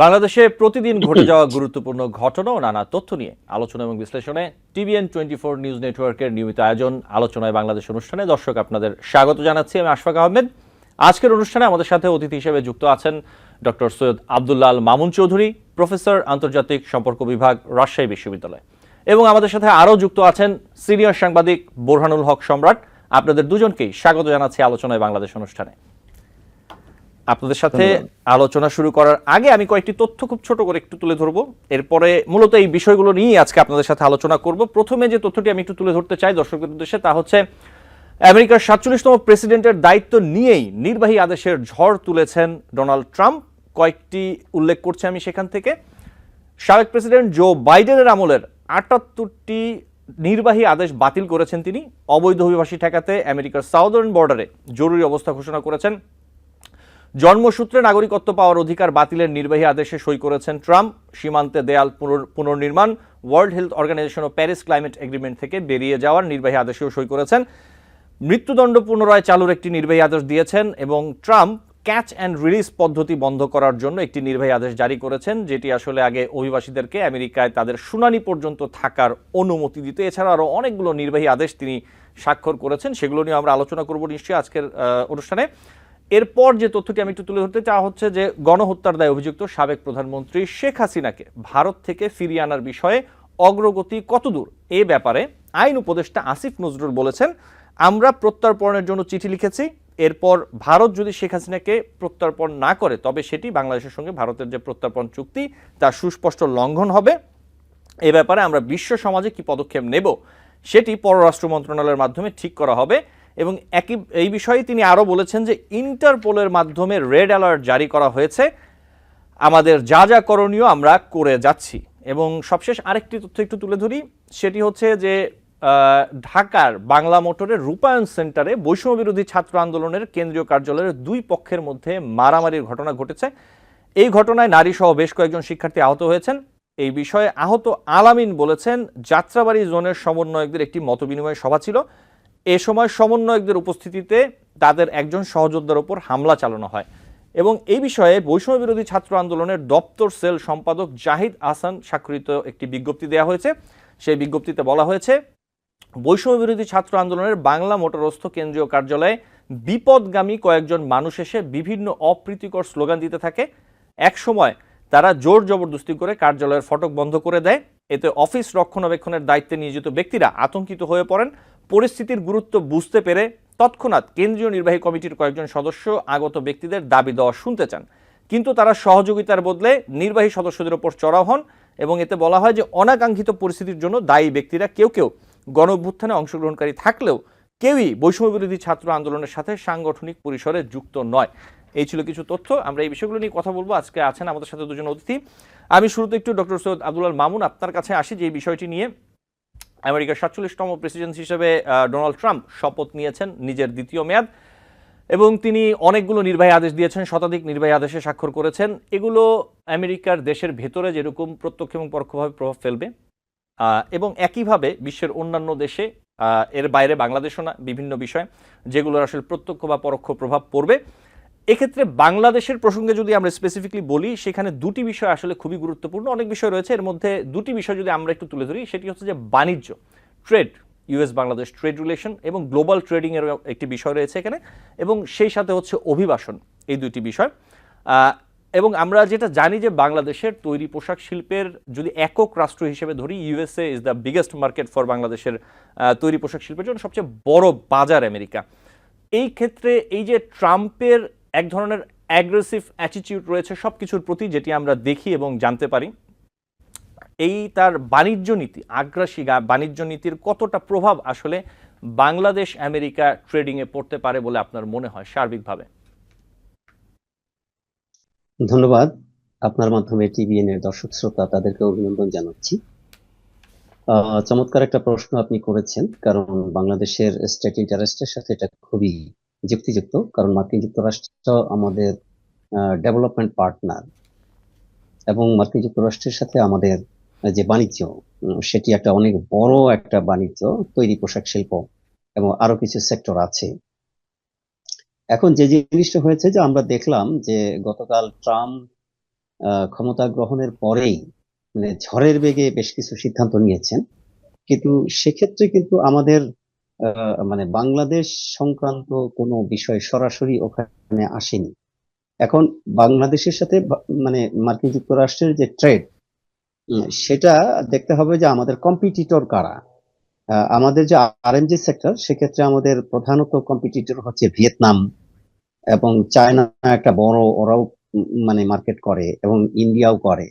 বাংলাদেশে প্রতিদিন ঘটে যাওয়া গুরুত্বপূর্ণ ঘটনা ও নানা তথ্য নিয়ে আলোচনা এবং বিশ্লেষণে TVN24 নিউজ নেটওয়ার্কের নিয়মিত আয়োজন আলোচনায় বাংলাদেশ অনুষ্ঠানে দর্শক আপনাদের স্বাগত জানাচ্ছি। আমি আশফাক আহমেদ। আজকের অনুষ্ঠানে আমাদের সাথে অতিথি হিসেবে যুক্ত আছেন ডক্টর সৈয়দ আব্দুল্লাহ আল মামুন চৌধুরী, প্রফেসর, আন্তর্জাতিক সম্পর্ক বিভাগ, রাজশাহী বিশ্ববিদ্যালয়। এবং আমাদের সাথে আরও যুক্ত আছেন সিনিয়র সাংবাদিক বোরহানুল হক সম্রাট। আপনাদের দুজনকেই স্বাগত জানাচ্ছি আলোচনায় বাংলাদেশ অনুষ্ঠানে। আপনাদের সাথে আলোচনা শুরু করার আগে আমি কয়েকটি তথ্য খুব ছোট করে একটু তুলে ধরবো, এরপরে মূলত এই বিষয়গুলো নিয়ে আজকে আপনাদের সাথে আলোচনা করব। প্রথমে যে তথ্যটি আমি একটু তুলে ধরতে চাই দর্শকদের উদ্দেশ্যে, তা হচ্ছে আমেরিকার 47তম প্রেসিডেন্টের দায়িত্ব নিয়েই নির্বাহী আদেশের ঝড় তুলেছেন ডোনাল্ড ট্রাম্প। কয়েকটি উল্লেখ করছি আমি সেখান থেকে। সাবেক প্রেসিডেন্ট জো বাইডেনের আমলের 78টি নির্বাহী আদেশ বাতিল করেছেন তিনি। অবৈধ অভিবাসী ঠেকাতে আমেরিকার সাউদার্ন বর্ডারে জরুরি অবস্থা ঘোষণা করেছেন। জন্মসূত্রে নাগরিকত্ব পাওয়ার অধিকার বাতিলের নির্বাহী আদেশে সই করেছেন ট্রাম্প। সীমান্তে দেয়াল পুনর্নির্মাণ, ওয়ার্ল্ড হেলথ অর্গানাইজেশন ও প্যারিস ক্লাইমেট এগ্রিমেন্ট থেকে বেরিয়ে যাওয়ার নির্বাহী আদেশেও সই করেছেন। মৃত্যুদণ্ড পুনরায় চালুর একটি নির্বাহী আদেশ দিয়েছেন এবং ট্রাম্প ক্যাচ অ্যান্ড রিলিজ পদ্ধতি বন্ধ করার জন্য একটি নির্বাহী আদেশ জারি করেছেন, যেটি আসলে আগে অভিবাসীদেরকে আমেরিকায় তাদের শুনানি পর্যন্ত থাকার অনুমতি দিত। এছাড়া আরও অনেকগুলো নির্বাহী আদেশ তিনি স্বাক্ষর করেছেন, সেগুলো নিয়ে আমরা আলোচনা করব নিশ্চয়ই আজকের অনুষ্ঠানে। এরপর যে তথ্যটি আমি একটু তুলে ধরতে চাওয়া হচ্ছে যে গণহত্যার দায়ে অভিযুক্ত সাবেক প্রধানমন্ত্রী শেখ হাসিনাকে ভারত থেকে ফিরিয়ে আনার বিষয়ে অগ্রগতি কতদূর, এ ব্যাপারে আইন উপদেষ্টা আসিফ নজরুল বলেছেন, আমরা প্রত্যর্পণের জন্য চিঠি লিখেছি। এরপর ভারত যদি শেখ হাসিনাকে প্রত্যর্পণ না করে তবে সেটি বাংলাদেশের সঙ্গে ভারতের যে প্রত্যর্পণ চুক্তি তার সুস্পষ্ট লঙ্ঘন হবে। এ ব্যাপারে আমরা বিশ্ব সমাজে কি পদক্ষেপ নেব সেটি পররাষ্ট্র মন্ত্রণালয়ের মাধ্যমে ঠিক করা হবে। এবং এই বিষয়ে তিনি আরও বলেছেন যে ইন্টারপোলের মাধ্যমে রেড অ্যালার্ট জারি করা হয়েছে, আমাদের যা যা করণীয় আমরা করে যাচ্ছি। এবং সবশেষ আরেকটি তথ্য একটু তুলে ধরি, সেটি হচ্ছে যে ঢাকার বাংলা মোটরের রূপায়ণ সেন্টারে বৈষম্য বিরোধী ছাত্র আন্দোলনের কেন্দ্রীয় কার্যালয়ের দুই পক্ষের মধ্যে মারামারির ঘটনা ঘটেছে। এই ঘটনায় নারী সহ বেশ কয়েকজন শিক্ষার্থী আহত হয়েছেন। এই বিষয়ে আহত আলামিন বলেছেন, যাত্রাবাড়ি জোনের সমন্বয়কদের একটি মতবিনিময় সভা ছিল। এ সময় সমন্বয়কদের উপস্থিতিতে তাদের একজন সহযোদ্ধার উপর হামলা চালানো হয় এবং এই বিষয়ে বৈষম্য বিরোধী ছাত্র আন্দোলনের দপ্তর সেল সম্পাদক জাহিদ আহসান স্বাক্ষরিত একটি বিজ্ঞপ্তি দেওয়া হয়েছে। সেই বিজ্ঞপ্তিতে বলা হয়েছে, বৈষম্য বিরোধী ছাত্র আন্দোলনের বাংলা মোটরস্থ কেন্দ্রীয় কার্যালয়ে বিপদগামী কয়েকজন মানুষ এসে বিভিন্ন অপ্রীতিকর স্লোগান দিতে থাকে। এক সময় তারা জোর জবরদস্তি করে কার্যালয়ের ফটক বন্ধ করে দেয়। এতে অফিস রক্ষণাবেক্ষণের দায়িত্বে নিয়োজিত ব্যক্তিরা আতঙ্কিত হয়ে পড়েন। পরিস্থিতির গুরুত্ব বুঝতে পেরে তৎক্ষণাৎ কেন্দ্রীয় নির্বাহী কমিটির কয়েকজন সদস্য আগত ব্যক্তিদের দাবি দেওয়া শুনতে চান, কিন্তু তারা সহযোগিতার বদলে নির্বাহী সদস্যদের উপর চড়াও হন এবং এতে বলা হয় যে অনাকাঙ্ক্ষিত পরিস্থিতির জন্য দায়ী ব্যক্তিরা কেউ কেউ গণ অভ্যুত্থানে অংশগ্রহণকারী থাকলেও কেউই বৈষম্য বিরোধী ছাত্র আন্দোলনের সাথে সাংগঠনিক পরিসরে যুক্ত নয়। এই ছিল কিছু তথ্য। আমরা এই বিষয়গুলো নিয়ে কথা বলবো। আজকে আছেন আমাদের সাথে দুজন অতিথি। আমি শুরুতে একটু ডক্টর সৈয়দ আব্দুল্লাহ আল মামুন আপনার কাছে আসি, যে এই বিষয়টি নিয়ে। আমেরিকার 47তম প্রেসিডেন্ট হিসেবে ডোনাল্ড ট্রাম্প শপথ নিয়েছেন নিজের দ্বিতীয় মেয়াদ এবং তিনি অনেকগুলো নির্বাহী আদেশ দিয়েছেন, শতাধিক নির্বাহী আদেশে স্বাক্ষর করেছেন। এগুলো আমেরিকার দেশের ভেতরে যেরকম প্রত্যক্ষ এবং পরোক্ষভাবে প্রভাব ফেলবে এবং একইভাবে বিশ্বের অন্যান্য দেশে, এর বাইরে বাংলাদেশও না, বিভিন্ন বিষয় যেগুলোর আসলে প্রত্যক্ষ বা পরোক্ষ প্রভাব পড়বে। এক্ষেত্রে বাংলাদেশের প্রসঙ্গে যদি আমরা স্পেসিফিকলি বলি, সেখানে দুটি বিষয় আসলে খুবই গুরুত্বপূর্ণ। অনেক বিষয় রয়েছে, এর মধ্যে দুটি বিষয় যদি আমরা একটু তুলে ধরি, সেটি হচ্ছে যে বাণিজ্য, trade, US Bangladesh trade relation এবং গ্লোবাল ট্রেডিংয়ের একটি বিষয় রয়েছে এখানে, এবং সেই সাথে হচ্ছে অভিবাসন, এই দুইটি বিষয়। এবং আমরা যেটা জানি যে বাংলাদেশের তৈরি পোশাক শিল্পের যদি একক রাষ্ট্র হিসেবে ধরি, USA is the biggest market for বাংলাদেশের তৈরি পোশাক শিল্পের জন্য সবচেয়ে বড় বাজার আমেরিকা। এই ক্ষেত্রে এই যে ট্রাম্পের এক ধরনের অ্যাগ্রেসিভ অ্যাটিটিউড রয়েছে সব কিছুর প্রতি, যেটি আমরা দেখি এবং জানতে পারি, এই তার বাণিজ্য নীতি, আগ্রাসী বাণিজ্য নীতির কতটা প্রভাব আসলে বাংলাদেশ আমেরিকা ট্রেডিংয়ে পড়তে পারে বলে আপনার মনে হয় সার্বিকভাবে? ধন্যবাদ। আপনার মাধ্যমে টিভিএন এর দর্শক শ্রোতা তাদেরকে অভিনন্দন জানাচ্ছি। চমৎকার একটা প্রশ্ন আপনি করেছেন, কারণ বাংলাদেশের স্টেট ইন্টারেস্টের সাথে এটা খুবই যুক্তিযুক্ত, কারণ মার্কিন যুক্তরাষ্ট্র আমাদের ডেভেলপমেন্ট পার্টনার এবং মার্কিন যুক্তরাষ্ট্রের সাথে আমাদের যে বাণিজ্য, সেটি একটা অনেক বড় একটা বাণিজ্য, তৈরি পোশাক শিল্প এবং আরো কিছু সেক্টর আছে। এখন যে জিনিসটা হয়েছে যে আমরা দেখলাম যে গতকাল ট্রাম্প ক্ষমতা গ্রহণের পরেই মানে ঝড়ের বেগে বেশ কিছু সিদ্ধান্ত নিয়েছেন, কিন্তু সেক্ষেত্রে কিন্তু আমাদের মানে বাংলাদেশ সংক্রান্ত কোনো বিষয় সরাসরি ওখানে আসেনি। এখন বাংলাদেশের সাথে মানে মার্কিন যুক্তরাষ্ট্রের যে ট্রেড, সেটা দেখতে হবে যে আমাদের কম্পিটিটর কারা। আমাদের যে আরএমজি সেক্টর, সেক্ষেত্রে আমাদের প্রধানত কম্পিটিটর হচ্ছে ভিয়েতনাম এবং চায়না, একটা বড় ওরাও মানে মার্কেট করে, এবং ইন্ডিয়াও করে।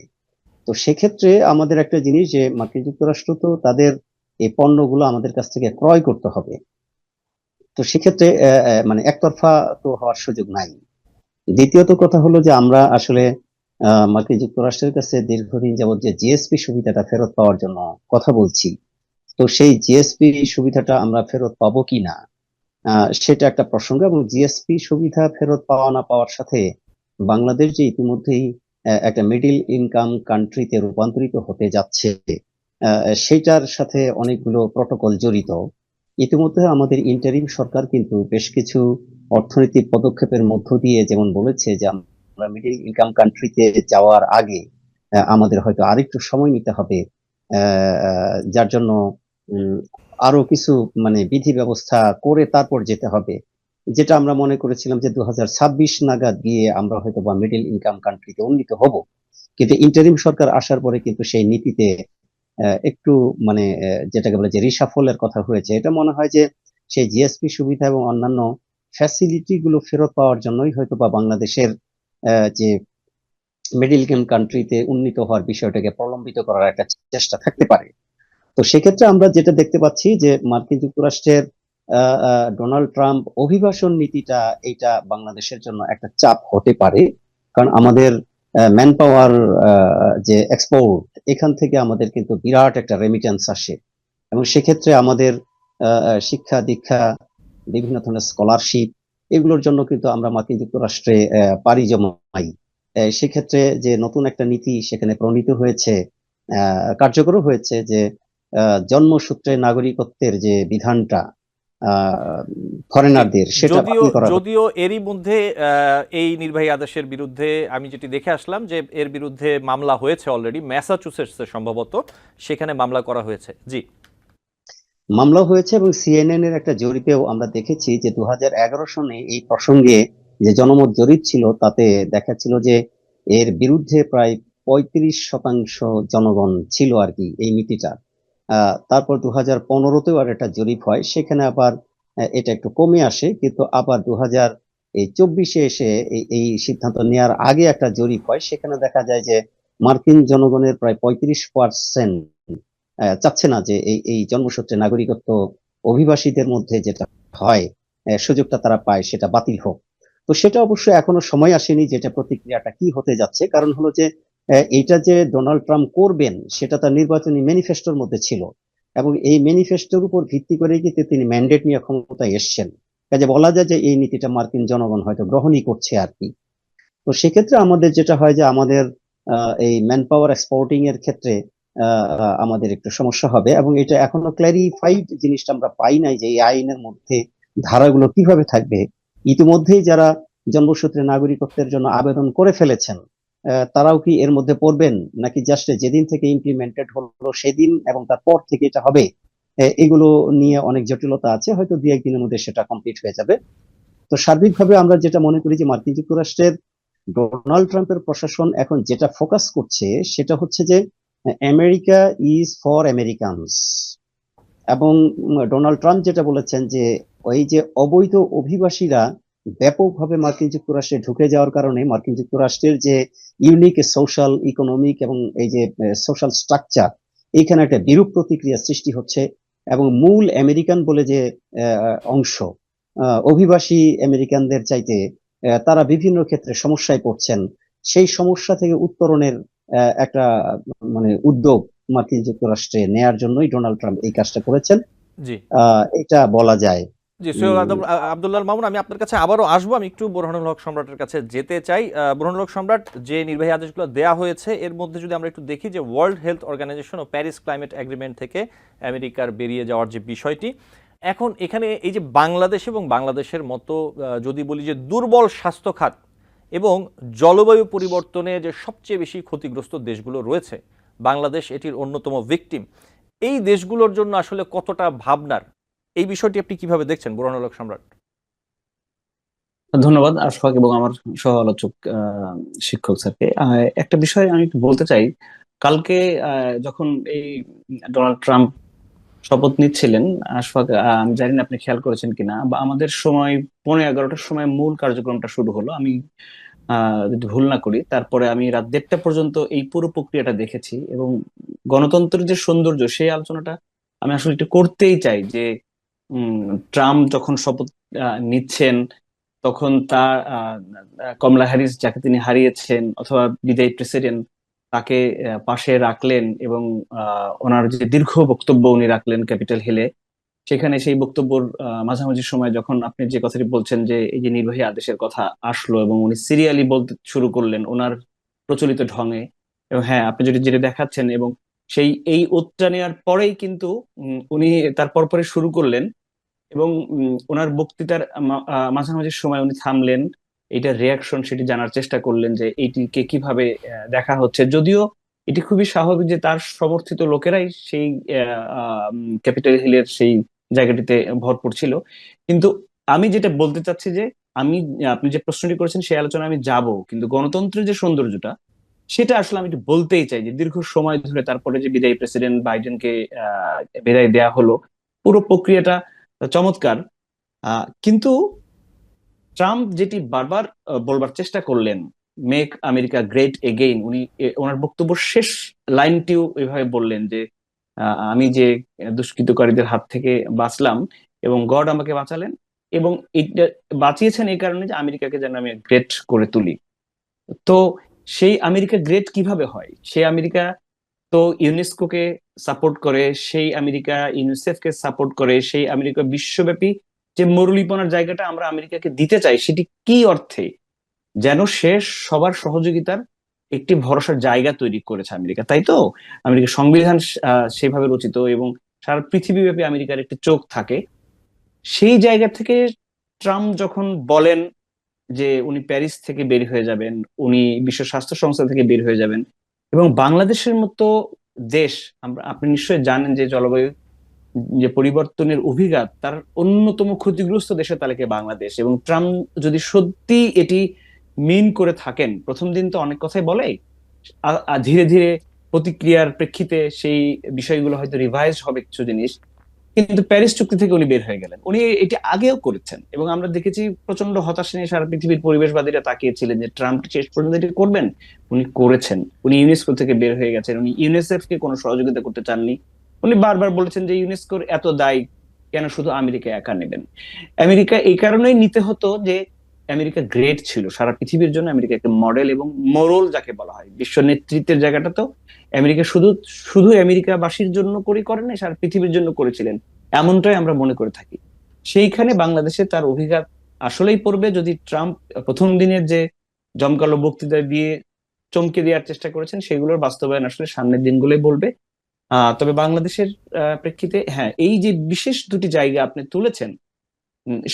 তো সেক্ষেত্রে আমাদের একটা জিনিস যে মার্কিন যুক্তরাষ্ট্র তো তাদের এই পণ্যগুলো আমাদের কাছ থেকে ক্রয় করতে হবে। তো সেক্ষেত্রে মানে একতরফা তো হওয়ার সুযোগ নাই। দ্বিতীয়ত কথা হলো যে আমরা আসলে মার্কিন যুক্তরাষ্ট্রের কাছে দীর্ঘদিন যাবত যে জিএসপি সুবিধাটা ফেরত পাওয়ার জন্য কথা বলছি, তো সেই জিএসপি সুবিধাটা আমরা ফেরত পাবো কিনা, সেটা একটা প্রসঙ্গ। এবং জিএসপি সুবিধা ফেরত পাওয়া না পাওয়ার সাথে বাংলাদেশ যে ইতিমধ্যেই একটা মিডিল ইনকাম কান্ট্রিতে রূপান্তরিত হতে যাচ্ছে, সেইটার সাথে অনেকগুলো প্রটোকল জড়িত। ইতিমধ্যে আমাদের ইন্টারিম সরকার কিন্তু বেশ কিছু অর্থনৈতিক পদক্ষেপের মধ্য দিয়ে যেমন বলেছে যে আমরা মিডিল ইনকাম কান্ট্রিতে যাওয়ার আগে আমাদের হয়তো আরেকটু সময় নিতে হবে, যার জন্য উম, আরো কিছু মানে বিধি ব্যবস্থা করে তারপর যেতে হবে। যেটা আমরা মনে করেছিলাম যে 2026 নাগাদ গিয়ে আমরা হয়তো বা মিডল ইনকাম কান্ট্রিতে উন্নীত হব, কিন্তু ইন্টারিম সরকার আসার পরে কিন্তু সেই নীতিতে একটু মানে যেটাকে বলে যে রিসাফলের কথা হয়েছে। এটা মনে হয় যে সেই জিএসপি সুবিধা এবং অন্যান্য ফ্যাসিলিটি গুলো ফেরত পাওয়ার জন্যই হয়তো বা বাংলাদেশের যে মিডল ইনকাম কান্ট্রিতে উন্নীত হওয়ার বিষয়টাকে প্রলম্বিত করার একটা চেষ্টা থাকতে পারে। তো সেক্ষেত্রে আমরা যেটা দেখতে পাচ্ছি যে মার্কিন যুক্তরাষ্ট্রের ডোনাল্ড ট্রাম্প অভিবাসন নীতিটা, এটা বাংলাদেশের জন্য একটা চাপ হতে পারে। কারণ আমাদের ম্যান পাওয়ার যে এক্সপোর্ট, এখান থেকে আমাদের কিন্তু বিরাট একটা রেমিটেন্স আসে, এবং সেক্ষেত্রে আমাদের শিক্ষা দীক্ষা, বিভিন্ন ধরনের স্কলারশিপ, এগুলোর জন্য কিন্তু আমরা মার্কিন যুক্তরাষ্ট্রে পাড়ি জমাই। সেক্ষেত্রে যে নতুন একটা নীতি সেখানে প্রণীত হয়েছে, কার্যকরও হয়েছে, যে জন্মসূত্রে নাগরিকত্বের যে বিধানটা জি, ফরেনারদের, সেটা যদিও বাতিল করা হচ্ছে। যদিও এরই মধ্যে এই নির্বাহী আদেশের বিরুদ্ধে আমি যেটি দেখে আসলাম যে এর বিরুদ্ধে মামলা হয়েছে অলরেডি, ম্যাসাচুসেটসে সম্ভবত, সেখানে মামলা করা হয়েছে। জি। মামলা হয়েছে, এবং সিএনএন এর একটা জরিপেও আমরা দেখেছি যে 2011 সনে এই প্রসঙ্গে যে জনমত জরিপ ছিল, তাতে দেখাচ্ছিল যে এর বিরুদ্ধে প্রায় 35% জনগণ ছিল আর কি এই নীতিটা। তারপর 2015-তেও আর একটা জরিপ হয়, সেখানে আবার এটা একটু কমে আসে, কিন্তু আবার 2024-এ এসে এই সিদ্ধান্ত নেওয়ার আগে একটা জরিপ হয়, সেখানে দেখা যায় যে মার্কিন জনগণের প্রায় 35% চাচ্ছে না যে এই এই জন্মসূত্রে নাগরিকত্ব অভিবাসীদের মধ্যে যেটা হয়, সুযোগটা তারা পায়, সেটা বাতিল হোক। তো সেটা অবশ্য এখনো সময় আসেনি যেটা প্রতিক্রিয়াটা কি হতে যাচ্ছে। কারণ হলো যে এইটা যে ডোনাল্ড ট্রাম্প করবেন সেটা তার নির্বাচনী ম্যানিফেস্টোর মধ্যে ছিল, এবং এই ম্যানিফেস্টোর উপর ভিত্তি করে কিন্তু তিনি ম্যান্ডেট নিয়ে ক্ষমতায় এসেছেন। কাজে বলা যায় যে এই নীতিটা মার্কিন জনগণ হয়তো গ্রহণই করছে আর কি। তো সেক্ষেত্রে আমাদের যেটা হয় যে আমাদের এই ম্যান পাওয়ার এক্সপোর্টিং এর ক্ষেত্রে আমাদের একটু সমস্যা হবে, এবং এটা এখনো ক্ল্যারিফাইড জিনিসটা আমরা পাই নাই যে এই আইনের মধ্যে ধারাগুলো কিভাবে থাকবে। ইতিমধ্যেই যারা জন্মসূত্রে নাগরিকত্বের জন্য আবেদন করে ফেলেছেন, তারাও কি এর মধ্যে পড়বেন, নাকি জাস্ট যেদিন থেকে ইমপ্লিমেন্টেড হলো সেদিন এবং তারপর থেকে এটা হবে? এগুলো নিয়ে অনেক জটিলতা আছে, হয়তো দু একদিনের মধ্যে সেটা কমপ্লিট হয়ে যাবে। তো সার্বিকভাবে আমরা যেটা মনে করি যে মার্কিন যুক্তরাষ্ট্রের ডোনাল্ড ট্রাম্পের প্রশাসন এখন যেটা ফোকাস করছে সেটা হচ্ছে যে আমেরিকা ইজ ফর আমেরিকানস। এবং ডোনাল্ড ট্রাম্প যেটা বলেছেন যে ওই যে অবৈধ অভিবাসীরা ব্যাপকভাবে মার্কিন যুক্তরাষ্ট্রে ঢুকে যাওয়ার কারণে মার্কিন যুক্তরাষ্ট্রের যে ইউনিক সোশ্যাল ইকোনমিক এবং এই যে সোশ্যাল স্ট্রাকচার, এইখানে একটা বিরূপ প্রতিক্রিয়া সৃষ্টি হচ্ছে। এবং মূল আমেরিকান বলে যে অংশ, অভিবাসী আমেরিকানদের চাইতে তারা বিভিন্ন ক্ষেত্রে সমস্যায় পড়ছেন। সেই সমস্যা থেকে উত্তরণের একটা মানে উদ্যোগ মার্কিন যুক্তরাষ্ট্রে নেয়ার জন্যই ডোনাল্ড ট্রাম্প এই কাজটা করেছেন, জি। এটা বলা যায়। জি, সৈয়দ উম, আব্দুল্লাহ মামুন, আমি আপনার কাছে আবারও আসবো। আমি একটু বোরহানুল হক সম্রাটের কাছে যেতে চাই। বোরহানুল হক সম্রাট, যে নির্বাহী আদেশগুলো দেওয়া হয়েছে এর মধ্যে যদি আমরা একটু দেখি যে ওয়ার্ল্ড হেলথ অর্গানাইজেশন ও প্যারিস ক্লাইমেট এগ্রিমেন্ট থেকে আমেরিকার বেরিয়ে যাওয়ার যে বিষয়টি, এখন এখানে এই যে বাংলাদেশ এবং বাংলাদেশের মতো যদি বলি যে দুর্বল স্বাস্থ্য খাত, এবং জলবায়ু পরিবর্তনে যে সবচেয়ে বেশি ক্ষতিগ্রস্ত দেশগুলো রয়েছে, বাংলাদেশ এটির অন্যতম ভিকটিম। এই দেশগুলোর জন্য আসলে কতটা ভাবনার, এই বিষয়টি আপনি কিভাবে দেখছেন বুরহানুল হক সম্রাট? ধন্যবাদ আশফাক এবং আমার সহ আলোচক শিক্ষক স্যারকে। একটা বিষয় আমি একটু বলতে চাই। কালকে যখন এই ডোনাল্ড ট্রাম্প শপথ নিচ্ছিলেন, আশফাক, আমি জানি না আপনি খেয়াল করেছেন কিনা, বা আমাদের সময় 11:15টার সময় মূল কার্যক্রমটা শুরু হলো, আমি যদি ভুল না করি। তারপরে আমি রাত 1:30 পর্যন্ত এই পুরো প্রক্রিয়াটা দেখেছি, এবং গণতন্ত্রের যে সৌন্দর্য সেই আলোচনাটা আমি আসলে একটু করতেই চাই। যে ট্রাম্প যখন শপথ নিচ্ছেন, তখন তার কমলা হ্যারিস, যাকে তিনি হারিয়েছেন, অথবা বিদায়ী প্রেসিডেন্ট, তাকে পাশে রাখলেন, এবং ওনার যে দীর্ঘ বক্তব্য উনি রাখলেন ক্যাপিটাল হিলে, সেখানে সেই বক্তব্যর মাঝামাঝি সময় যখন আপনি যে কথাটি বলছেন, যে এই যে নির্বাহী আদেশের কথা আসলো এবং উনি সিরিয়ালি বলতে শুরু করলেন ওনার প্রচলিত ঢঙে। এবং হ্যাঁ, আপনি যদি যেটা দেখাচ্ছেন, এবং সেই এই ওতটা নেওয়ার পরেই কিন্তু উনি তার পরপরই শুরু করলেন, এবং ওনার বক্তৃতার মাঝামাঝি সময় উনি থামলেন, এইটার রিয়াকশন সেটি জানার চেষ্টা করলেন, যে এইটিকে কিভাবে দেখা হচ্ছে। যদিও এটি খুবই স্বাভাবিক যে তার সমর্থিত লোকেরাই সেই ক্যাপিটাল হিলের সেই জায়গাটিতে ভরপুর ছিল। কিন্তু আমি যেটা বলতে চাচ্ছি, যে আমি, আপনি যে প্রশ্নটি করেছেন সেই আলোচনা আমি যাব, কিন্তু গণতন্ত্রের যে সৌন্দর্যটা সেটা আসলে আমি একটু বলতেই চাই। যে দীর্ঘ সময় ধরে তারপরে যে বিদায়ী প্রেসিডেন্ট বাইডেনকে বিদায় দেয়া হলো, পুরো প্রক্রিয়াটা চমৎকার। কিন্তু ট্রাম্প যেটি বারবার বলবার চেষ্টা করলেন, মেক আমেরিকা গ্রেট এগেইন, উনি ওনার বক্তব্য শেষ লাইনটিও এভাবে বললেন, যে আমি যে দুষ্কৃতকারীদের হাত থেকে বাঁচলাম এবং গড আমাকে বাঁচালেন, এবং এটা বাঁচিয়েছেন এই কারণে যে আমেরিকাকে যেন আমি গ্রেট করে তুলি। তো সেই আমেরিকা গ্রেট কিভাবে হয়? সেই আমেরিকা তো ইউনেস্কোকে সাপোর্ট করে, সেই আমেরিকা ইউনিসেফকে সাপোর্ট করে, সেই আমেরিকা বিশ্বব্যাপী যে মরুলিপনার জায়গাটা আমরা আমেরিকাকে দিতে চাই, সেটি কি অর্থে? যেন সে সবার সহযোগিতার একটি ভরসার জায়গা তৈরি করেছে আমেরিকা, তাই তো? আমেরিকার সংবিধান সেভাবে রচিত, এবং সারা পৃথিবীব্যাপী আমেরিকার একটি চোখ থাকে। সেই জায়গা থেকে ট্রাম্প যখন বলেন যে উনি প্যারিস থেকে বের হয়ে যাবেন, উনি বিশ্ব স্বাস্থ্য সংস্থা থেকে বের হয়ে যাবেন, এবং বাংলাদেশের মতো দেশ, আপনি নিশ্চয়ই জানেন যে জলবায়ু যে পরিবর্তনের অভিঘাত, তার অন্যতম ক্ষতিগ্রস্ত দেশের তালিকায় বাংলাদেশ। এবং ট্রাম্প যদি সত্যি এটি মিন করে থাকেন, প্রথম দিন তো অনেক কথাই বলে, ধীরে ধীরে প্রতিক্রিয়ার প্রেক্ষিতে সেই বিষয়গুলো হয়তো রিভাইজ হবে কিছু জিনিস। কিন্তু প্যারিস চুক্তি থেকে উনি বের হয়ে গেলেন, উনি এটি আগেও করেছেন, এবং আমরা দেখেছি প্রচন্ড হতাশা নিয়ে সারা পৃথিবীর পরিবেশবাদীরা তাকিয়েছিলেন যে ট্রাম্প শেষ পর্যন্ত এটি করবেন। উনি করেছেন, উনি ইউনেস্কো থেকে বের হয়ে গেছেন, উনি ইউনিসেফ কে কোনো সহযোগিতা করতে চাননি। উনি বারবার বলেছেন যে ইউনেস্কোর এত দায় কেন শুধু আমেরিকা একা নেবেন। আমেরিকা এই কারণেই নিতে হতো যে আমেরিকা গ্রেট ছিল সারা পৃথিবীর জন্য, আমেরিকা একটা মডেল এবং মোরল যাকে বলা হয়, বিশ্ব নেতৃত্বের জায়গাটা তো আমেরিকা শুধু শুধু আমেরিকাবাসীর জন্য করেন না, সারা পৃথিবীর জন্য করেছিলেন, এমনটাই আমরা মনে করে থাকি। সেইখানে বাংলাদেশে তার অভিঘাত আসলেই পড়বে যদি ট্রাম্প প্রথম দিনের যে জমকালো বক্তৃতা দিয়ে চমকে দেওয়ার চেষ্টা করেছেন সেগুলোর বাস্তবায়ন আসলে সামনের দিনগুলোই বলবে। তবে বাংলাদেশের প্রেক্ষিতে হ্যাঁ, এই যে বিশেষ দুটি জায়গা আপনি তুলেছেন,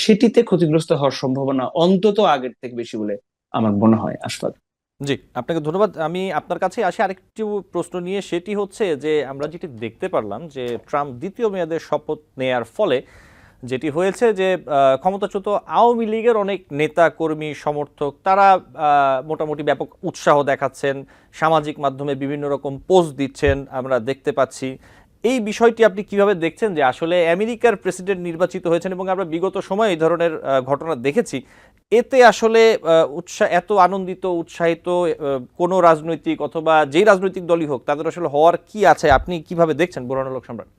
সেটিতে ক্ষতিগ্রস্ত হওয়ার সম্ভাবনা অন্তত আগের থেকে বেশি বলে আমার মনে হয়, আশফাক। জি, আপনাকে ধন্যবাদ। আমি আপনার কাছে আসি আরেকটি প্রশ্ন নিয়ে, সেটি হচ্ছে যে আমরা যেটি দেখতে পারলাম যে ট্রাম্প দ্বিতীয় মেয়াদে শপথ নেয়ার ফলে যেটি হয়েছে যে ক্ষমতাচ্যুত আওয়ামী লীগের অনেক নেতা কর্মী সমর্থক তারা মোটামুটি ব্যাপক উৎসাহ দেখাচ্ছেন, সামাজিক মাধ্যমে বিভিন্ন রকম পোস্ট দিচ্ছেন, আমরা দেখতে পাচ্ছি। এই বিষয়টি আপনি কিভাবে দেখছেন যে আসলে আমেরিকার প্রেসিডেন্ট নির্বাচিত হয়েছেন এবং আমরা বিগত সময় এই ধরনের ঘটনা দেখেছি, এতে আসলে এত আনন্দিত উৎসাহিত কোনো রাজনৈতিক অথবা যেই রাজনৈতিক দলই হোক তাদের আসলে হওয়ার কি আছে? আপনি কিভাবে দেখছেন বুরহানুল হক সম্রাট?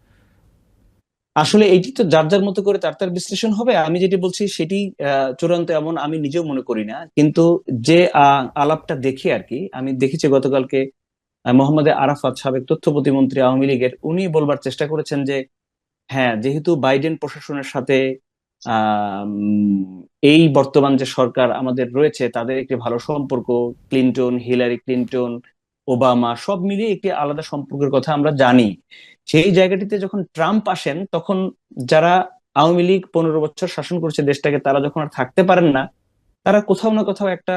আসলে এটি তো যার যার মতো করে তার তার বিশ্লেষণ হবে। আমি যেটি বলছি সেটি চূড়ান্ত এমন আমি নিজেও মনে করি না, কিন্তু যে আলাপটা দেখি আর কি, আমি দেখেছি গতকালকে মোহাম্মদ আরাফাত, সাবেক তথ্য প্রতিমন্ত্রী আওয়ামী লীগের, উনি বলবার চেষ্টা করেছেন যে হ্যাঁ, যেহেতু বাইডেন প্রশাসনের সাথে এই বর্তমান যে সরকার আমাদের রয়েছে তাদের একটি ভালো সম্পর্ক, ক্লিনটন, হিলারি ক্লিনটন, ওবামা সব মিলিয়ে একটি আলাদা সম্পর্কের কথা আমরা জানি। সেই জায়গাটিতে যখন ট্রাম্প আসেন, তখন যারা আওয়ামী লীগ 15 বছর শাসন করছে দেশটাকে, তারা যখন আর থাকতে পারেন না, তারা কোথাও না কোথাও একটা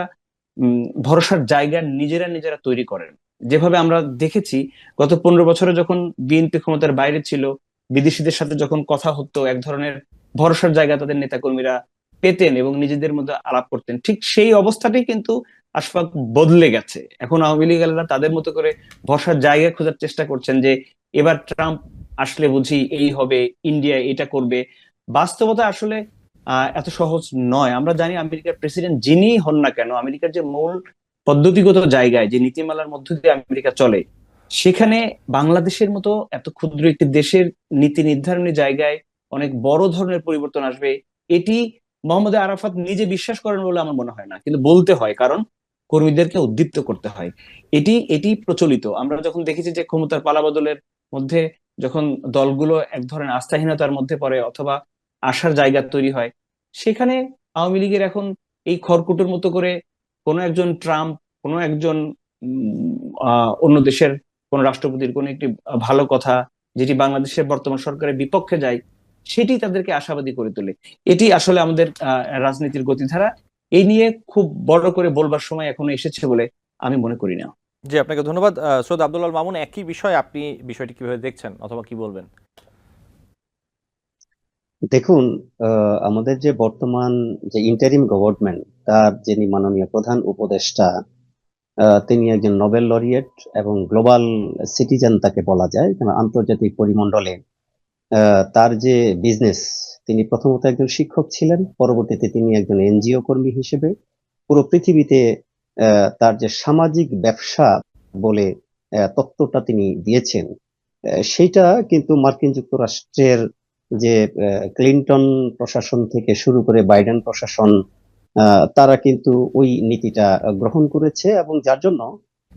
ভরসার জায়গা নিজেরা নিজেরা তৈরি করেন। যেভাবে আমরা দেখেছি গত 15 বছরে যখন বিএনপি ক্ষমতার বাইরে ছিল, বিদেশিদের সাথে যখন কথা হতো, এক ধরনের ভরসার জায়গা তাদের নেতাকর্মীরা পেতেন এবং নিজেদের মধ্যে আলাপ করতেন। ঠিক সেই অবস্থাটাই কিন্তু আশফাক বদলে গেছে। এখন আওয়ামী লীগেরা তাদের মতো করে ভরসার জায়গা খোঁজার চেষ্টা করছেন যে এবার ট্রাম্প আসলে বুঝি এই হবে, ইন্ডিয়া এটা করবে। বাস্তবতা আসলে এত সহজ নয়। আমরা জানি আমেরিকার প্রেসিডেন্ট যিনি হন না কেন, আমেরিকার যে মূল পদ্ধতিগত জায়গায় যে নীতিমালার মধ্য দিয়ে আমেরিকা চলে, সেখানে বাংলাদেশের মতো এত ক্ষুদ্র একটি দেশের নীতি নির্ধারণী জায়গায় অনেক বড় ধরনের পরিবর্তন আসবে, এটি মোহাম্মদ আরাফাত নিজে বিশ্বাস করেন বলে আমার মনে হয় না, কিন্তু বলতে হয়, কারণ কর্মীদেরকে উদ্দীপ্ত করতে হয়। এটি এটি প্রচলিত। আমরা যখন দেখেছি যে ক্ষমতার পালাবদলের মধ্যে যখন দলগুলো এক ধরনের আস্থাহীনতার মধ্যে পড়ে অথবা আশার জায়গা তৈরি হয়, সেখানে আওয়ামী লীগের এখন এই খড়কুটোর মতো করে কোনো একজন ট্রাম্প, কোনো একজন অন্য দেশের কোন রাষ্ট্রপতির কোন একটি ভালো কথা যেটি বাংলাদেশের বর্তমান সরকারের বিপক্ষে যায়, সেটি তাদেরকে আশাবাদী করে তোলে। এটি আসলে আমাদের রাজনীতির গতিধারা। এই নিয়ে খুব বড় করে বলবার সময় এখনো এসেছে বলে আমি মনে করি না। জি, আপনাকে ধন্যবাদ। সৈয়দ আব্দুল আল মামুন, একই বিষয় আপনি বিষয়টি কিভাবে দেখছেন অথবা কি বলবেন? দেখুন, আমাদের যে বর্তমান যে ইন্টারিম গভর্নমেন্ট, তার যিনি মাননীয় প্রধান উপদেষ্টা, তিনি একজন নোবেল লরিয়েট এবং গ্লোবাল সিটিজেন তাকে বলা যায়, কারণ আন্তর্জাতিক পরিমণ্ডলে তার যে বিজনেস, তিনি প্রথমত একজন শিক্ষক ছিলেন, পরবর্তীতে তিনি একজন এনজিও কর্মী হিসেবে পুরো পৃথিবীতে তার যে সামাজিক ব্যবসা বলে তত্ত্বটা তিনি দিয়েছেন, সেইটা কিন্তু মার্কিন যুক্তরাষ্ট্রের যে ক্লিনটন প্রশাসন থেকে শুরু করে বাইডেন প্রশাসন, তারা কিন্তু ওই নীতিটা গ্রহণ করেছে, এবং যার জন্য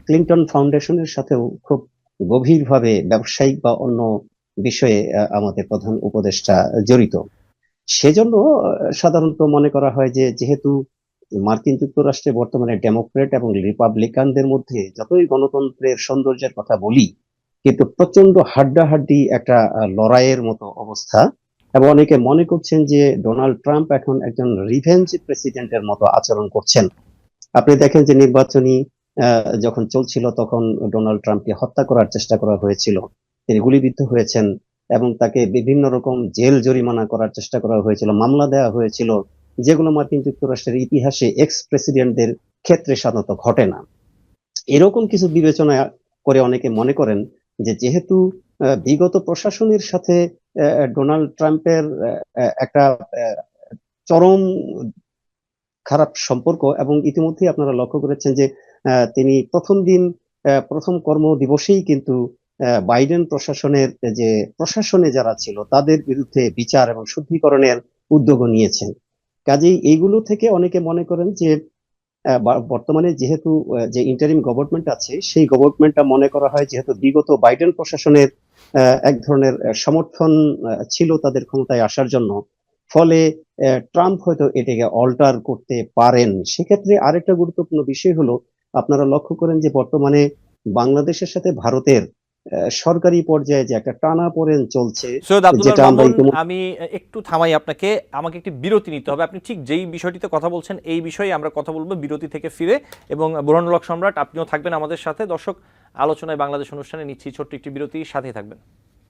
ক্লিনটন ফাউন্ডেশনের সাথেও খুব গভীরভাবে ব্যবসায়িক বা অন্য বিষয়ে আমাদের প্রধান উপদেষ্টা জড়িত। সেজন্য সাধারণত মনে করা হয় যে যেহেতু মার্কিন যুক্তরাষ্ট্রে বর্তমানে ডেমোক্রেট এবং রিপাবলিকানদের মধ্যে যতই গণতন্ত্রের সৌন্দর্যের কথা বলি, কিন্তু প্রচন্ড হাড্ডাহাড্ডি একটা লড়াইয়ের মতো অবস্থা, এবং অনেকে মনে করছেন যে ডোনাল্ড ট্রাম্প এখন একজন রিভেঞ্জ প্রেসিডেন্টের মতো আচরণ করছেন। আপনি দেখেন যে নির্বাচনী যখন চলছিল তখন ডোনাল্ড ট্রাম্পকে হত্যা করার চেষ্টা করা হয়েছিল, তিনি গুলিবিদ্ধ হয়েছেন, এবং তাকে বিভিন্ন রকম জেল জরিমানা করার চেষ্টা করা হয়েছিল, মামলা দেওয়া হয়েছিল, যেগুলো মার্কিন যুক্তরাষ্ট্রের ইতিহাসে এক্স প্রেসিডেন্টদের ক্ষেত্রে সাধারণত ঘটে না। এরকম কিছু বিবেচনা করে অনেকে মনে করেন যে যেহেতু বিগত প্রশাসনের সাথে ডোনাল্ড ট্রাম্পের একটা চরম খারাপ সম্পর্ক, এবং ইতিমধ্যে আপনারা লক্ষ্য করেছেন যে তিনি প্রথম কর্ম দিবসেই কিন্তু বাইডেন প্রশাসনের যে প্রশাসনে যারা ছিল তাদের বিরুদ্ধে বিচার এবং শুদ্ধিকরণের উদ্যোগ নিয়েছেন। কাজেই এইগুলো থেকে অনেকে মনে করেন যে বর্তমানে যেহেতু যে ইন্টারিম গভর্নমেন্ট আছে, সেই গভর্নমেন্টটা মনে করা হয় যেহেতু বিগত বাইডেন প্রশাসনের এক ধরনের সমর্থন ছিল তাদের ক্ষমতায় আসার জন্য, ফলে ট্রাম্প হয়তো এটাকে অল্টার করতে পারেন। সেক্ষেত্রে আরেকটা গুরুত্বপূর্ণ বিষয় হলো, আপনারা লক্ষ্য করেন যে বর্তমানে বাংলাদেশের সাথে ভারতের সরকারি পর্যায়ে যে একটা টানাপোড়েন চলছে, সৈয়দ আব্দুল আল যেটা আমরা মামুন, আমি একটু থামাই আপনাকে, আমাকে একটি বিরতি নিতে হবে। আপনি ঠিক যেই বিষয়টিতে কথা বলছেন এই বিষয়ে আমরা কথা বলবো বিরতি থেকে ফিরে, এবং বুরহানুল হক সম্রাট আপনিও থাকবেন আমাদের সাথে। দর্শক, আলোচনায় বাংলাদেশ অনুষ্ঠানে নিচ্ছি ছোট্ট একটি বিরতি, সাথেই থাকবেন।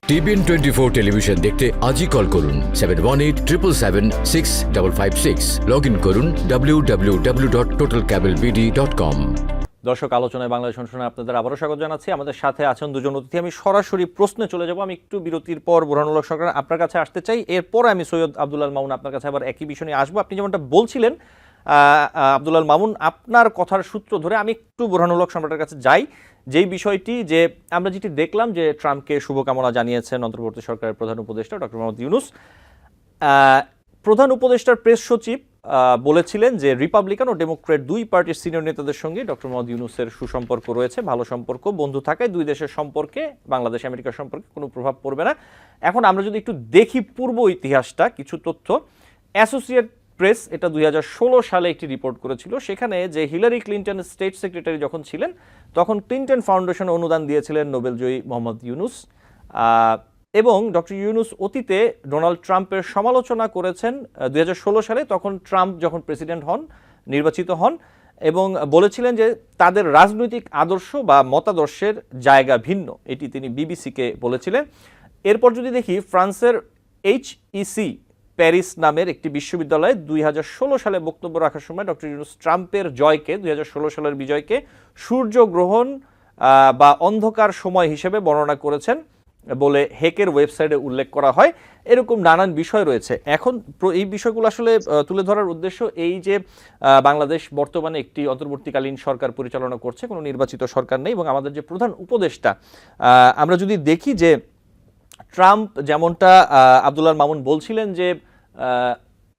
টিবিএন 24 টেলিভিশন দেখতে আজই কল করুন 7187776556। লগ ইন করুন www.totalcablebd.com। দর্শক, আলোচনায় বাংলাদেশ অনুষ্ঠানে আপনাদের আবারও স্বাগত জানাচ্ছি। আমাদের সাথে আছেন দুজন অতিথি। আমি সরাসরি প্রশ্নে চলে যাব। আমি একটু বিরতির পর বুরহানুল হক সরকার আপনার কাছে আসতে চাই, এরপর আমি সৈয়দ আব্দুল আল মামুন আপনার কাছে আবার একই বিষয় নিয়ে আসবো। আপনি যেমনটা বলছিলেন আব্দুল আল মামুন, আপনার কথার সূত্র ধরে আমি একটু বুরহানুল হক সম্রাটের কাছে যাই। যেই বিষয়টি যে আমরা যেটি দেখলাম যে ট্রাম্পকে শুভকামনা জানিয়েছেন অন্তর্বর্তী সরকারের প্রধান উপদেষ্টা ডক্টর মোহাম্মদ ইউনূস। প্রধান উপদেষ্টার প্রেস সচিব বলেছিলেন যে রিপাবলিকান ও ডেমোক্রেট দুই পার্টির সিনিয়র নেতাদের সঙ্গে ডক্টর মোহাম্মদ ইউনূসের সুসম্পর্ক রয়েছে, ভালো সম্পর্ক, বন্ধু থাকায় দুই দেশের সম্পর্কে, বাংলাদেশ আমেরিকার সম্পর্কে কোনো প্রভাব পড়বে না। এখন আমরা যদি একটু দেখি পূর্ব ইতিহাসটা, কিছু তথ্য অ্যাসোসিয়েট প্রেস এটা 2016 সালে একটি রিপোর্ট করেছিল, সেখানে যে হিলারি ক্লিন্টন স্টেট সেক্রেটারি যখন ছিলেন তখন ক্লিন্টন ফাউন্ডেশন অনুদান দিয়েছিলেন নোবেলজয়ী মোহাম্মদ ইউনূস, এবং ডক্টর ইউনূস অতীতে ডোনাল্ড ট্রাম্পের সমালোচনা করেছেন 2016 সালে, তখন ট্রাম্প যখন প্রেসিডেন্ট হন, নির্বাচিত হন, এবং বলেছিলেন যে তাদের রাজনৈতিক আদর্শ বা মতাদর্শের জায়গা ভিন্ন, এটি তিনি বিবিসিকে বলেছিলেন। এরপর যদি দেখি, ফ্রান্সের HEC প্যারিস নামের একটি বিশ্ববিদ্যালয়ে 2016 সালে বক্তব্য রাখার সময় ডক্টর ইউনূস ট্রাম্পের জয়কে, 2016 সালের বিজয়কে সূর্যগ্রহণ বা অন্ধকার সময় হিসেবে বর্ণনা করেছেন বলে হেকের ওয়েবসাইটে উল্লেখ করা হয়। এরকম নানান বিষয় রয়েছে। এখন এই বিষয়গুলো আসলে তুলে ধরার উদ্দেশ্য এই যে বাংলাদেশ বর্তমানে একটি অন্তর্বর্তীকালীন সরকার পরিচালনা করছে, কোনো নির্বাচিত সরকার নেই, এবং আমাদের যে প্রধান উপদেষ্টা, আমরা যদি দেখি যে ট্রাম্প যেমনটা আব্দুল্লাহ মামুন বলছিলেন যে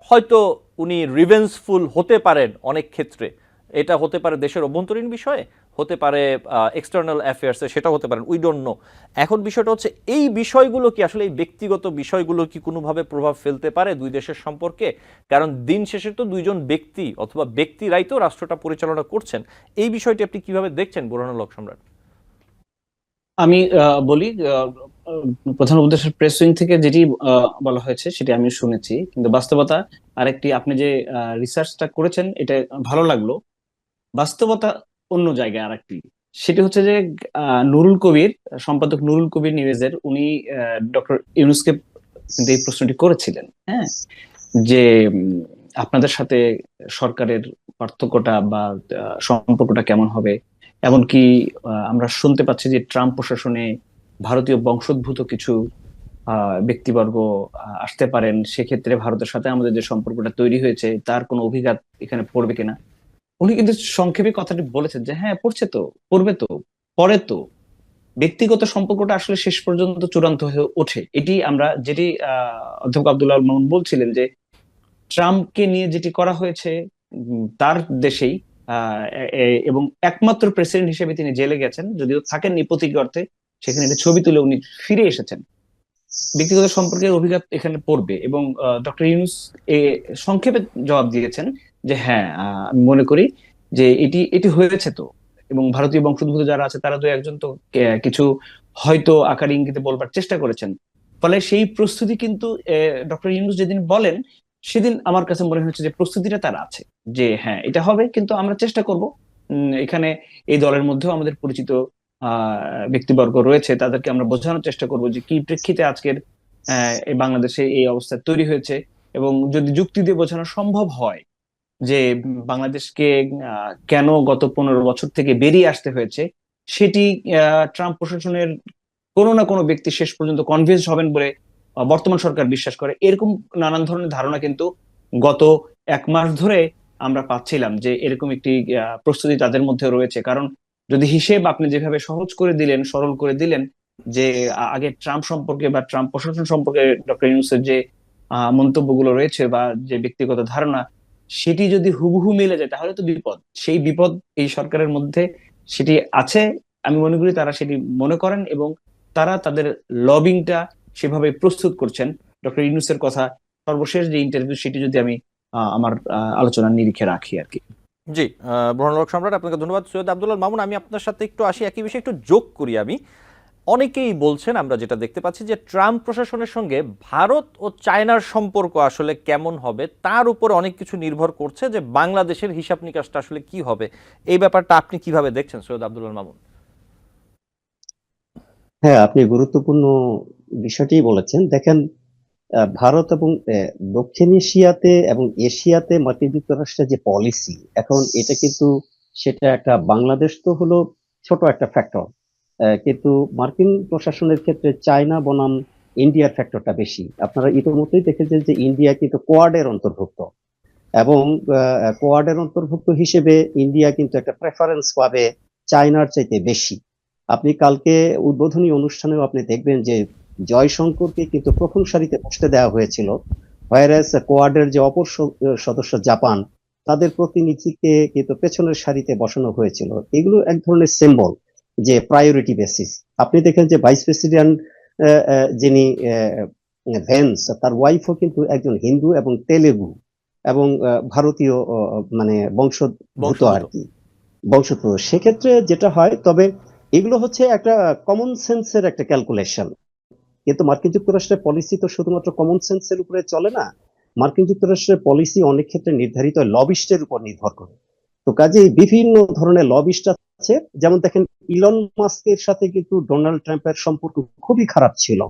হয়তো উনি রিভেঞ্জফুল হতে পারেন অনেক ক্ষেত্রে, এটা হতে পারে দেশের অভ্যন্তরীণ বিষয়ে, হতে পারে এক্সটার্নাল অ্যাফেয়ার্সে, সেটা হতে পারেন, উই ডোন্ট নো। এখন বিষয়টা হচ্ছে এই বিষয়গুলো কি আসলে, এই ব্যক্তিগত বিষয়গুলো কি কোনোভাবে প্রভাব ফেলতে পারে দুই দেশের সম্পর্কে? কারণ দিন শেষে তো দুইজন ব্যক্তি অথবা ব্যক্তিরাই তো রাষ্ট্রটা পরিচালনা করছেন। এই বিষয়টি আপনি কিভাবে দেখছেন বুরহানুল হক সম্রাট? আমি বলি, প্রধান উপদেষ্টার প্রেস উইং থেকে যেটি বলা হয়েছে সেটি আমি শুনেছি, কিন্তু বাস্তবতা আরেকটি। আপনি যে রিসার্চটা করেছেন এটা ভালো লাগলো। বাস্তবতা অন্য জায়গায় আরেকটি। সেটি হচ্ছে যে নুরুল কবির, সম্পাদক নুরুল কবির নিউজের, উনি ডক্টর ইউনূসকে কিন্তু এই প্রশ্নটি করেছিলেন, হ্যাঁ, যে আপনাদের সাথে সরকারের পার্থক্যটা বা সম্পর্কটা কেমন হবে। এমনকি আমরা শুনতে পাচ্ছি যে ট্রাম্প প্রশাসনে ভারতীয় বংশোদ্ভূত কিছু ব্যক্তিবর্গ আসতে পারেন, সেক্ষেত্রে ভারতের সাথে আমাদের যে সম্পর্কটা তৈরি হয়েছে তার কোনো অভিঘাত এখানে পড়বে কিনা। উনি কিন্তু সংক্ষেপে কথাটি বলেছেন যে হ্যাঁ, পড়ছে তো, পড়বে তো, পরে তো। ব্যক্তিগত সম্পর্কটা আসলে শেষ পর্যন্ত চূড়ান্ত হয়ে ওঠে। এটি আমরা যেটি অধ্যাপক আব্দুল্লাহ মামুন বলছিলেন যে ট্রাম্পকে নিয়ে যেটি করা হয়েছে তার দেশেই, এবং একমাত্র প্রেসিডেন্ট হিসেবে তিনি জেলে গেছেন, যদিও থাকেননি প্রতীকী অর্থে, সেখানে একটা ছবি তুলে উনি ফিরে এসেছেন। ব্যক্তিগত সম্পর্কের অভিঘাত এখানে পড়বে, এবং ডক্টর ইউনূস সংক্ষেপে জবাব দিয়েছেন যে হ্যাঁ, আমি মনে করি যে এটি এটি হয়েছে তো, এবং ভারতীয় বংশোদ্ভূত যারা আছে তারা 2-1 তো কিছু হয়তো আকার ইঙ্গিতে বলবার চেষ্টা করেছেন। ফলে সেই প্রস্তুতি কিন্তু ডক্টর ইউনূস যেদিন বলেন সেদিন আমার কাছে মনে হচ্ছে যে প্রস্তুতিটা তার আছে, যে হ্যাঁ এটা হবে, কিন্তু আমরা চেষ্টা করব এখানে এই দলের মধ্যেও আমাদের পরিচিত ব্যক্তিবর্গ রয়েছে, তাদেরকে আমরা বোঝানোর চেষ্টা করব যে কি প্রেক্ষিতে আজকের এই বাংলাদেশে এই অবস্থা তৈরি হয়েছে, এবং যদি যুক্তি দিয়ে বোঝানো সম্ভব হয় যে বাংলাদেশকে কেন গত 15 বছর থেকে বেরিয়ে আসতে হয়েছে, সেটি ট্রাম্প প্রশাসনের কোনো না কোনো ব্যক্তি শেষ পর্যন্ত কনভিন্স হবেন বলে বর্তমান সরকার বিশ্বাস করে। এরকম নানান ধরনের ধারণা কিন্তু গত 1 মাস ধরে আমরা পাচ্ছিলাম যে এরকম একটি প্রস্তুতি তাদের মধ্যে রয়েছে। কারণ যদি হিসেব আপনি যেভাবে সহজ করে দিলেন, সরল করে দিলেন, যে আগে ট্রাম্প সম্পর্কে বা ট্রাম্প প্রশাসন সম্পর্কে ডক্টর ইউনূসের যে মন্তব্যগুলো রয়েছে বা যে ব্যক্তিগত ধারণা, সেটি যদি হুবহু মিলে যায় তাহলে তো বিপদ। সেই বিপদ এই সরকারের মধ্যে সেটি আছে। আমি মনে করি তারা সেটি মনে করেন, এবং তারা তাদের লবিংটা সেভাবে প্রস্তুত করছেন। ডক্টর ইউনূসের কথা, সর্বশেষ যে ইন্টারভিউ, সেটি যদি আমি আমার আলোচনার নিরিখে রাখি আর কি। জি, বুরহানুল হক সম্রাট, আপনাকে ধন্যবাদ। সৈয়দ আব্দুল্লাহ মামুন, আমি আপনার সাথে একটু আসি, একই বিষয়ে একটু যোগ করি আমি। অনেকেই বলছেন, আমরা যেটা দেখতে পাচ্ছি, যে ট্রাম্প প্রশাসনের সঙ্গে ভারত ও চায়নার সম্পর্ক আসলে কেমন হবে তার উপরে অনেক কিছু নির্ভর করছে, যে বাংলাদেশের হিসাব নিকাশটা আসলে কি হবে। এই ব্যাপারটা আপনি কিভাবে দেখছেন সৈয়দ আব্দুল্লাহ মামুন? হ্যাঁ, আপনি গুরুত্বপূর্ণ বিষয়টি বলেছেন। দেখেন, ভারত এবং দক্ষিণ এশিয়াতে এবং এশিয়াতে মার্কিন যুক্তরাষ্ট্রের যে পলিসি, এখন এটা কিন্তু সেটা একটা, বাংলাদেশ তো হলো ছোট একটা ফ্যাক্টর, কিন্তু মার্কিন প্রশাসনের ক্ষেত্রে চায়না বনাম ইন্ডিয়ার ফ্যাক্টরটা বেশি। আপনারা ইতিমধ্যেই দেখেছেন যে ইন্ডিয়া কিন্তু কোয়াডের অন্তর্ভুক্ত, এবং কোয়াডের অন্তর্ভুক্ত হিসেবে ইন্ডিয়া কিন্তু একটা প্রেফারেন্স পাবে চায়নার চাইতে বেশি। আপনি কালকে উদ্বোধনী অনুষ্ঠানেও আপনি দেখবেন যে জয়শঙ্করকে কিন্তু প্রথম সারিতে বসতে দেওয়া হয়েছিল, হোয়ারাস কোয়াডের যে অপর সদস্য জাপান, তাদের প্রতিনিধিকে কিন্তু পেছনের সারিতে বসানো হয়েছিল। এগুলো এক ধরনের সিম্বল যে প্রায়োরিটি বেসিস। আপনি দেখেন যে ভাইস প্রেসিডেন্ট যিনি ভেন্স, তার ওয়াইফও কিন্তু একজন হিন্দু এবং তেলেগু এবং ভারতীয় মানে বংশোদ্ভূত আর কি, বংশোদ্ভূত। সেক্ষেত্রে যেটা হয়, তবে এগুলো হচ্ছে একটা কমন সেন্সের একটা ক্যালকুলেশন। কিন্তু মার্কিন যুক্তরাষ্ট্রের পলিসি তো শুধুমাত্র কমন সেন্সের উপরে চলে না। মার্কিন যুক্তরাষ্ট্রের পলিসি অনেক ক্ষেত্রে নির্ধারিত লবিস্টের উপর নির্ভর করে। তো কাজেই বিভিন্ন ধরনের লবিস্ট আছে, যেমন দেখেন ইলন মাস্কের সাথে কিন্তু ডোনাল্ড ট্রাম্পের সম্পর্ক খুবই খারাপ ছিল,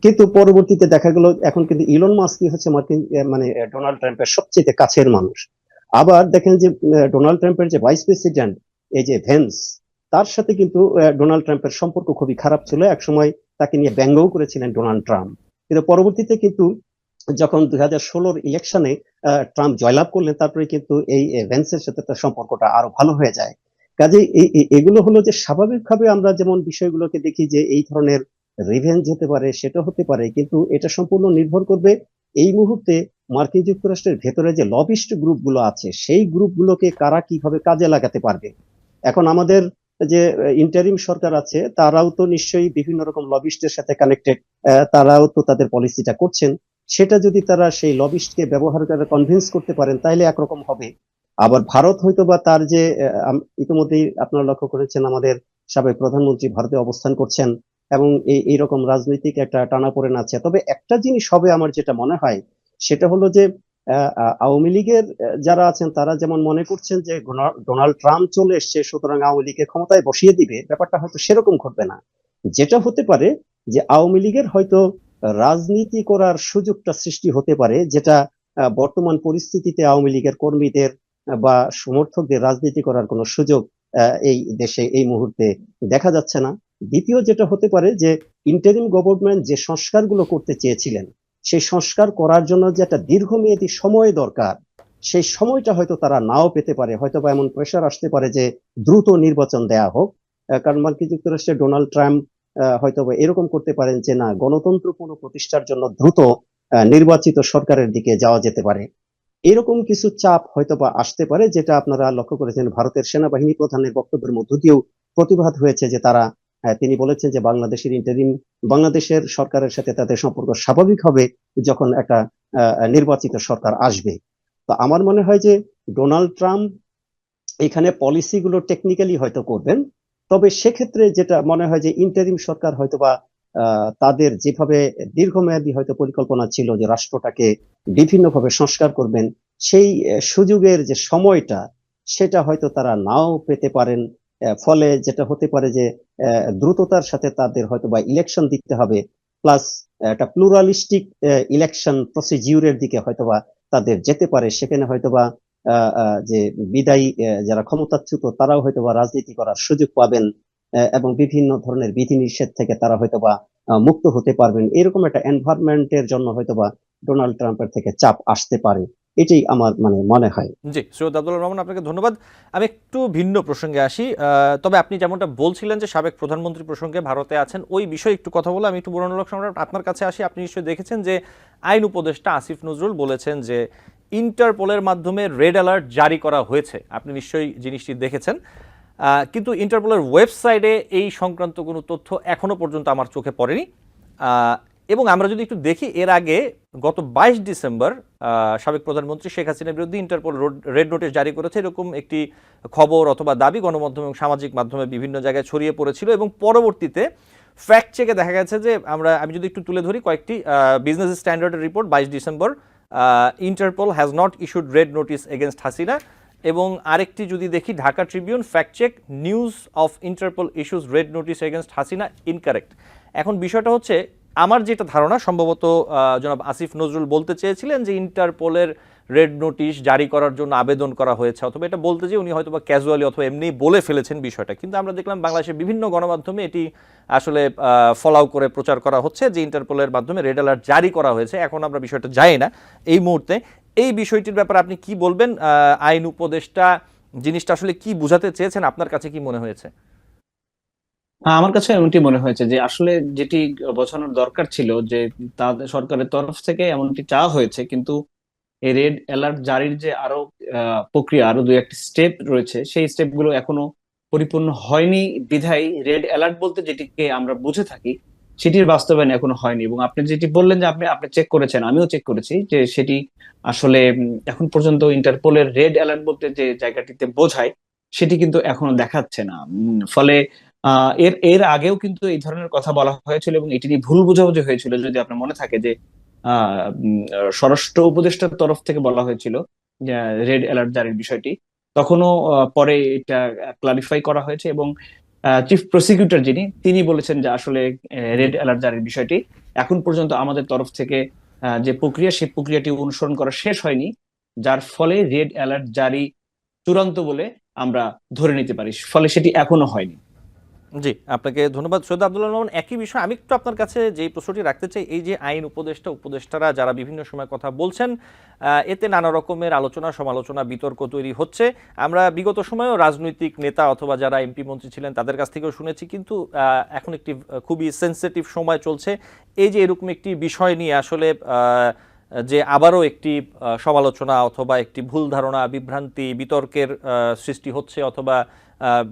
কিন্তু পরবর্তীতে দেখা গেল এখন কিন্তু ইলন মাস্কই হচ্ছে মার্কিন মানে ডোনাল্ড ট্রাম্পের সবচেয়ে কাছের মানুষ। আবার দেখেন যে ডোনাল্ড ট্রাম্পের যে ভাইস প্রেসিডেন্ট এই যে ভেন্স, তার সাথে কিন্তু ডোনাল্ড ট্রাম্পের সম্পর্ক খুবই খারাপ ছিল, একসময় তাকে নিয়ে ব্যঙ্গও করেছিলেন ডোনাল্ড ট্রাম্প। কিন্তু পরবর্তীতে কিন্তু যখন 2016 ইলেকশনে ট্রাম্প জয়লাভ করলেন, তারপরে কিন্তু এই ভেন্সের সাথে তার সম্পর্কটা আরো ভালো হয়ে যায়। কাজে এগুলো হলো যে স্বাভাবিকভাবে আমরা যেমন বিষয়গুলোকে দেখি যে এই ধরনের রিভেঞ্জ হতে পারে, সেটা হতে পারে, কিন্তু এটা সম্পূর্ণ নির্ভর করবে এই মুহূর্তে মার্কিন যুক্তরাষ্ট্রের ভেতরে যে লবিস্ট গ্রুপগুলো আছে সেই গ্রুপগুলোকে কারা কিভাবে কাজে লাগাতে পারবে। এখন আমাদের যে ইন্টারিম সরকার আছে তারাও তো নিশ্চয়ই বিভিন্ন রকম লবিস্টের সাথে কানেক্টেড, তারাও তো তাদের পলিসিটা করছেন। সেটা যদি তারা সেই লবিস্টকে ব্যবহার করে কনভিন্স করতে পারেন তাহলে একরকম হবে। আবার ভারত হয়তো বা তার যে ইতিমধ্যেই আপনারা লক্ষ্য করেছেন আমাদের সাবেক প্রধানমন্ত্রী ভারতে অবস্থান করছেন এবং এইরকম রাজনৈতিক একটা টানাপোড়েন আছে। তবে একটা জিনিস হবে আমার যেটা মনে হয় সেটা হলো যে আওয়ামী লীগের যারা আছেন তারা যেমন মনে করছেন যে ডোনাল্ড ট্রাম্প চলে এসছে সুতরাং আওয়ামী লীগকে ক্ষমতায় বসিয়ে দিবে, ব্যাপারটা হয়তো সেরকম ঘটবে না। যেটা হতে পারে যে আওয়ামী লীগের হয়তো রাজনীতি করার সুযোগটা সৃষ্টি হতে পারে, যেটা বর্তমান পরিস্থিতিতে আওয়ামী লীগের কর্মীদের বা সমর্থকদের রাজনীতি করার কোনো সুযোগ এই দেশে এই মুহূর্তে দেখা যাচ্ছে না। দ্বিতীয় যেটা হতে পারে যে ইন্টারিম গভর্নমেন্ট যে সংস্কারগুলো করতে চেয়েছিলেন সেই সংস্কার করার জন্য যে একটা দীর্ঘমেয়াদী সময় দরকার, সেই সময়টা হয়তো তারা নাও পেতে পারে, হয়তো বা এমন প্রেশার আসতে পারে যে দ্রুত নির্বাচন দেয়া হোক। কারণ মার্কিন যুক্তরাষ্ট্রের ডোনাল্ড ট্রাম্প হয়তো বা এরকম করতে পারেন যে না, গণতন্ত্র পুনঃপ্রতিষ্ঠার জন্য দ্রুত নির্বাচিত সরকারের দিকে যাওয়া যেতে পারে। এরকম কিছু চাপ হয়তো বা আসতে পারে, যেটা আপনারা লক্ষ্য করেছেন ভারতের সেনাবাহিনী প্রধানের বক্তব্যের মধ্য দিয়েও প্রতিবাদ হয়েছে যে তারা তিনি বলেছেন যে বাংলাদেশের সরকারের সাথে তাদের সম্পর্ক স্বাভাবিক হবে যখন একটা নির্বাচিত সরকার আসবে। তো আমার মনে হয় যে ডোনাল্ড ট্রাম্প এখানে পলিসিগুলো টেকনিক্যালি হয়তো করবেন, তবে সেক্ষেত্রে যেটা মনে হয় যে ইন্টারিম সরকার হয়তোবা তাদের যেভাবে দীর্ঘমেয়াদী হয়তো পরিকল্পনা ছিল যে রাষ্ট্রটাকে বিভিন্নভাবে সংস্কার করবেন, সেই সুযোগের যে সময়টা সেটা হয়তো তারা নাও পেতে পারেন। ফলে যেটা হতে পারে যে দ্রুততার সাথে তাদের হয়তোবা ইলেকশন দিতে হবে, প্লাস একটা প্লুরালিস্টিক ইলেকশন প্রসিডিউরের দিকে হয়তোবা তাদের যেতে পারে। সেখানে হয়তোবা যে বিদায়ী যারা ক্ষমতাচ্যুত তারাও হয়তোবা রাজনীতি করার সুযোগ পাবেন এবং বিভিন্ন ধরনের বিধিনিষেধ থেকে তারা হয়তোবা মুক্ত হতে পারবেন। এরকম একটা এনভায়রনমেন্টের জন্য হয়তোবা ডোনাল্ড ট্রাম্পের থেকে চাপ আসতে পারে, এটাই আমার মনে হয়। জি, সৈয়দ আব্দুল্লাহ রহমান, আপনাকে ধন্যবাদ। আমি একটু ভিন্ন প্রসঙ্গে আসি। তবে আপনি যেমনটা বলছিলেন যে সাবেক প্রধানমন্ত্রী প্রসঙ্গে ভারতে আছেন, ওই বিষয়ে একটু কথা বলে আমি একটু বুরানুল সম্রাট আপনার কাছে আসি। আপনি নিশ্চয়ই দেখেছেন যে আইন উপদেষ্টা আসিফ নজরুল বলেছেন যে ইন্টারপোলের মাধ্যমে রেড অ্যালার্ট জারি করা হয়েছে। আপনি নিশ্চয়ই জিনিসটি দেখেছেন, কিন্তু ইন্টারপোলের ওয়েবসাইটে এই সংক্রান্ত কোনো তথ্য এখনো পর্যন্ত আমার চোখে পড়েনি। এবং আমরা যদি একটু দেখি, এর আগে গত 22 ডিসেম্বর সাবেক প্রধানমন্ত্রী শেখ হাসিনার বিরুদ্ধে ইন্টারপোল রেড নোটিশ জারি করেছে, এরকম একটি খবর অথবা দাবি গণমাধ্যম এবং সামাজিক মাধ্যমে বিভিন্ন জায়গায় ছড়িয়ে পড়েছিল। এবং পরবর্তীতে ফ্যাক্ট চেকে দেখা গেছে যে আমি যদি একটু তুলে ধরি কয়েকটি বিজনেস স্ট্যান্ডার্ডের report, 22 December Interpol has not issued red notice against Hasina. এবং আরেকটি যদি দেখি Dhaka Tribune, fact check, news of Interpol issues red notice against Hasina incorrect. এখন বিষয়টা হচ্ছে, আমার যেটা ধারণা সম্ভবত জনাব আসিফ নজরুল বলতে চেয়েছিলেন যে ইন্টারপোলের রেড নোটিশ জারি করার জন্য আবেদন করা হয়েছে, অথবা এটা বলতে যে উনি হয়তো বা ক্যাজুয়ালি অথবা এমনি বলে ফেলেছেন বিষয়টা। কিন্তু আমরা দেখলাম বাংলাদেশের বিভিন্ন গণমাধ্যমে এটি আসলে ফলাও করে প্রচার করা হচ্ছে যে ইন্টারপোলের মাধ্যমে রেড অ্যালার্ট জারি করা হয়েছে। এখন আমরা বিষয়টা জানি না এই মুহূর্তে। এই বিষয়টির ব্যাপারে আপনি কি বলবেন? আইন উপদেষ্টা জিনিসটা আসলে কি বোঝাতে চেয়েছেন, আপনার কাছে কি মনে হয়েছে? আমার কাছে এমনটি মনে হয়েছে যে আসলে যেটি বোঝানোর দরকার ছিল যে তাদের সরকারের তরফ থেকে এমনটি চাওয়া হয়েছে, কিন্তু এই রেড অ্যালার্ট জারির যে আরো প্রক্রিয়া, আরো দুই একটি স্টেপ রয়েছে, সেই স্টেপগুলো এখনো পরিপূর্ণ হয়নি বিধায় রেড অ্যালার্ট বলতে যেটিকে আমরা বুঝে থাকি সেটির বাস্তবায়ন এখনো হয়নি। এবং আপনি যেটি বললেন যে আপনি চেক করেছেন, আমিও চেক করেছি যে সেটি আসলে এখন পর্যন্ত ইন্টারপোলের রেড অ্যালার্ট বলতে যে জায়গাটিতে বোঝায় সেটি কিন্তু এখনো দেখাচ্ছে না। ফলে এর এর আগেও কিন্তু এই ধরনের কথা বলা হয়েছিল এবং এটি নিয়ে ভুল বোঝাবুঝি হয়েছিল, যদি আপনার মনে থাকে যে স্বরাষ্ট্র উপদেষ্টার তরফ থেকে বলা হয়েছিল রেড অ্যালার্ট জারির বিষয়টি, তখনও পরে এটা ক্লারিফাই করা হয়েছে, এবং চিফ প্রসিকিউটর তিনি বলেছেন যে আসলে রেড অ্যালার্ট জারির বিষয়টি এখন পর্যন্ত আমাদের তরফ থেকে যে প্রক্রিয়া, সেই প্রক্রিয়াটি অনুসরণ করা শেষ হয়নি, যার ফলে রেড অ্যালার্ট জারি চূড়ান্ত বলে আমরা ধরে নিতে পারি, ফলে সেটি এখনো হয়নি। জি, আপনাকে ধন্যবাদ সৈয়দ আব্দুল্লাহ মামুন। একই বিষয় আমি একটু আপনার কাছে যে প্রশ্নটি রাখতে চাই, এই যে আইন উপদেষ্টারা যারা বিভিন্ন সময় কথা বলছেন, এতে নানা রকমের আলোচনা সমালোচনা বিতর্ক তৈরি হচ্ছে। আমরা বিগত সময়েও রাজনৈতিক নেতা অথবা যারা এমপি মন্ত্রী ছিলেন তাদের কাছ থেকেও শুনেছি, কিন্তু এখন একটি খুবই সেন্সিটিভ সময় চলছে। এই যে এরকম একটি বিষয় নিয়ে আসলে যে আবারও একটি সমালোচনা অথবা একটি ভুল ধারণা, বিভ্রান্তি, বিতর্কের সৃষ্টি হচ্ছে অথবা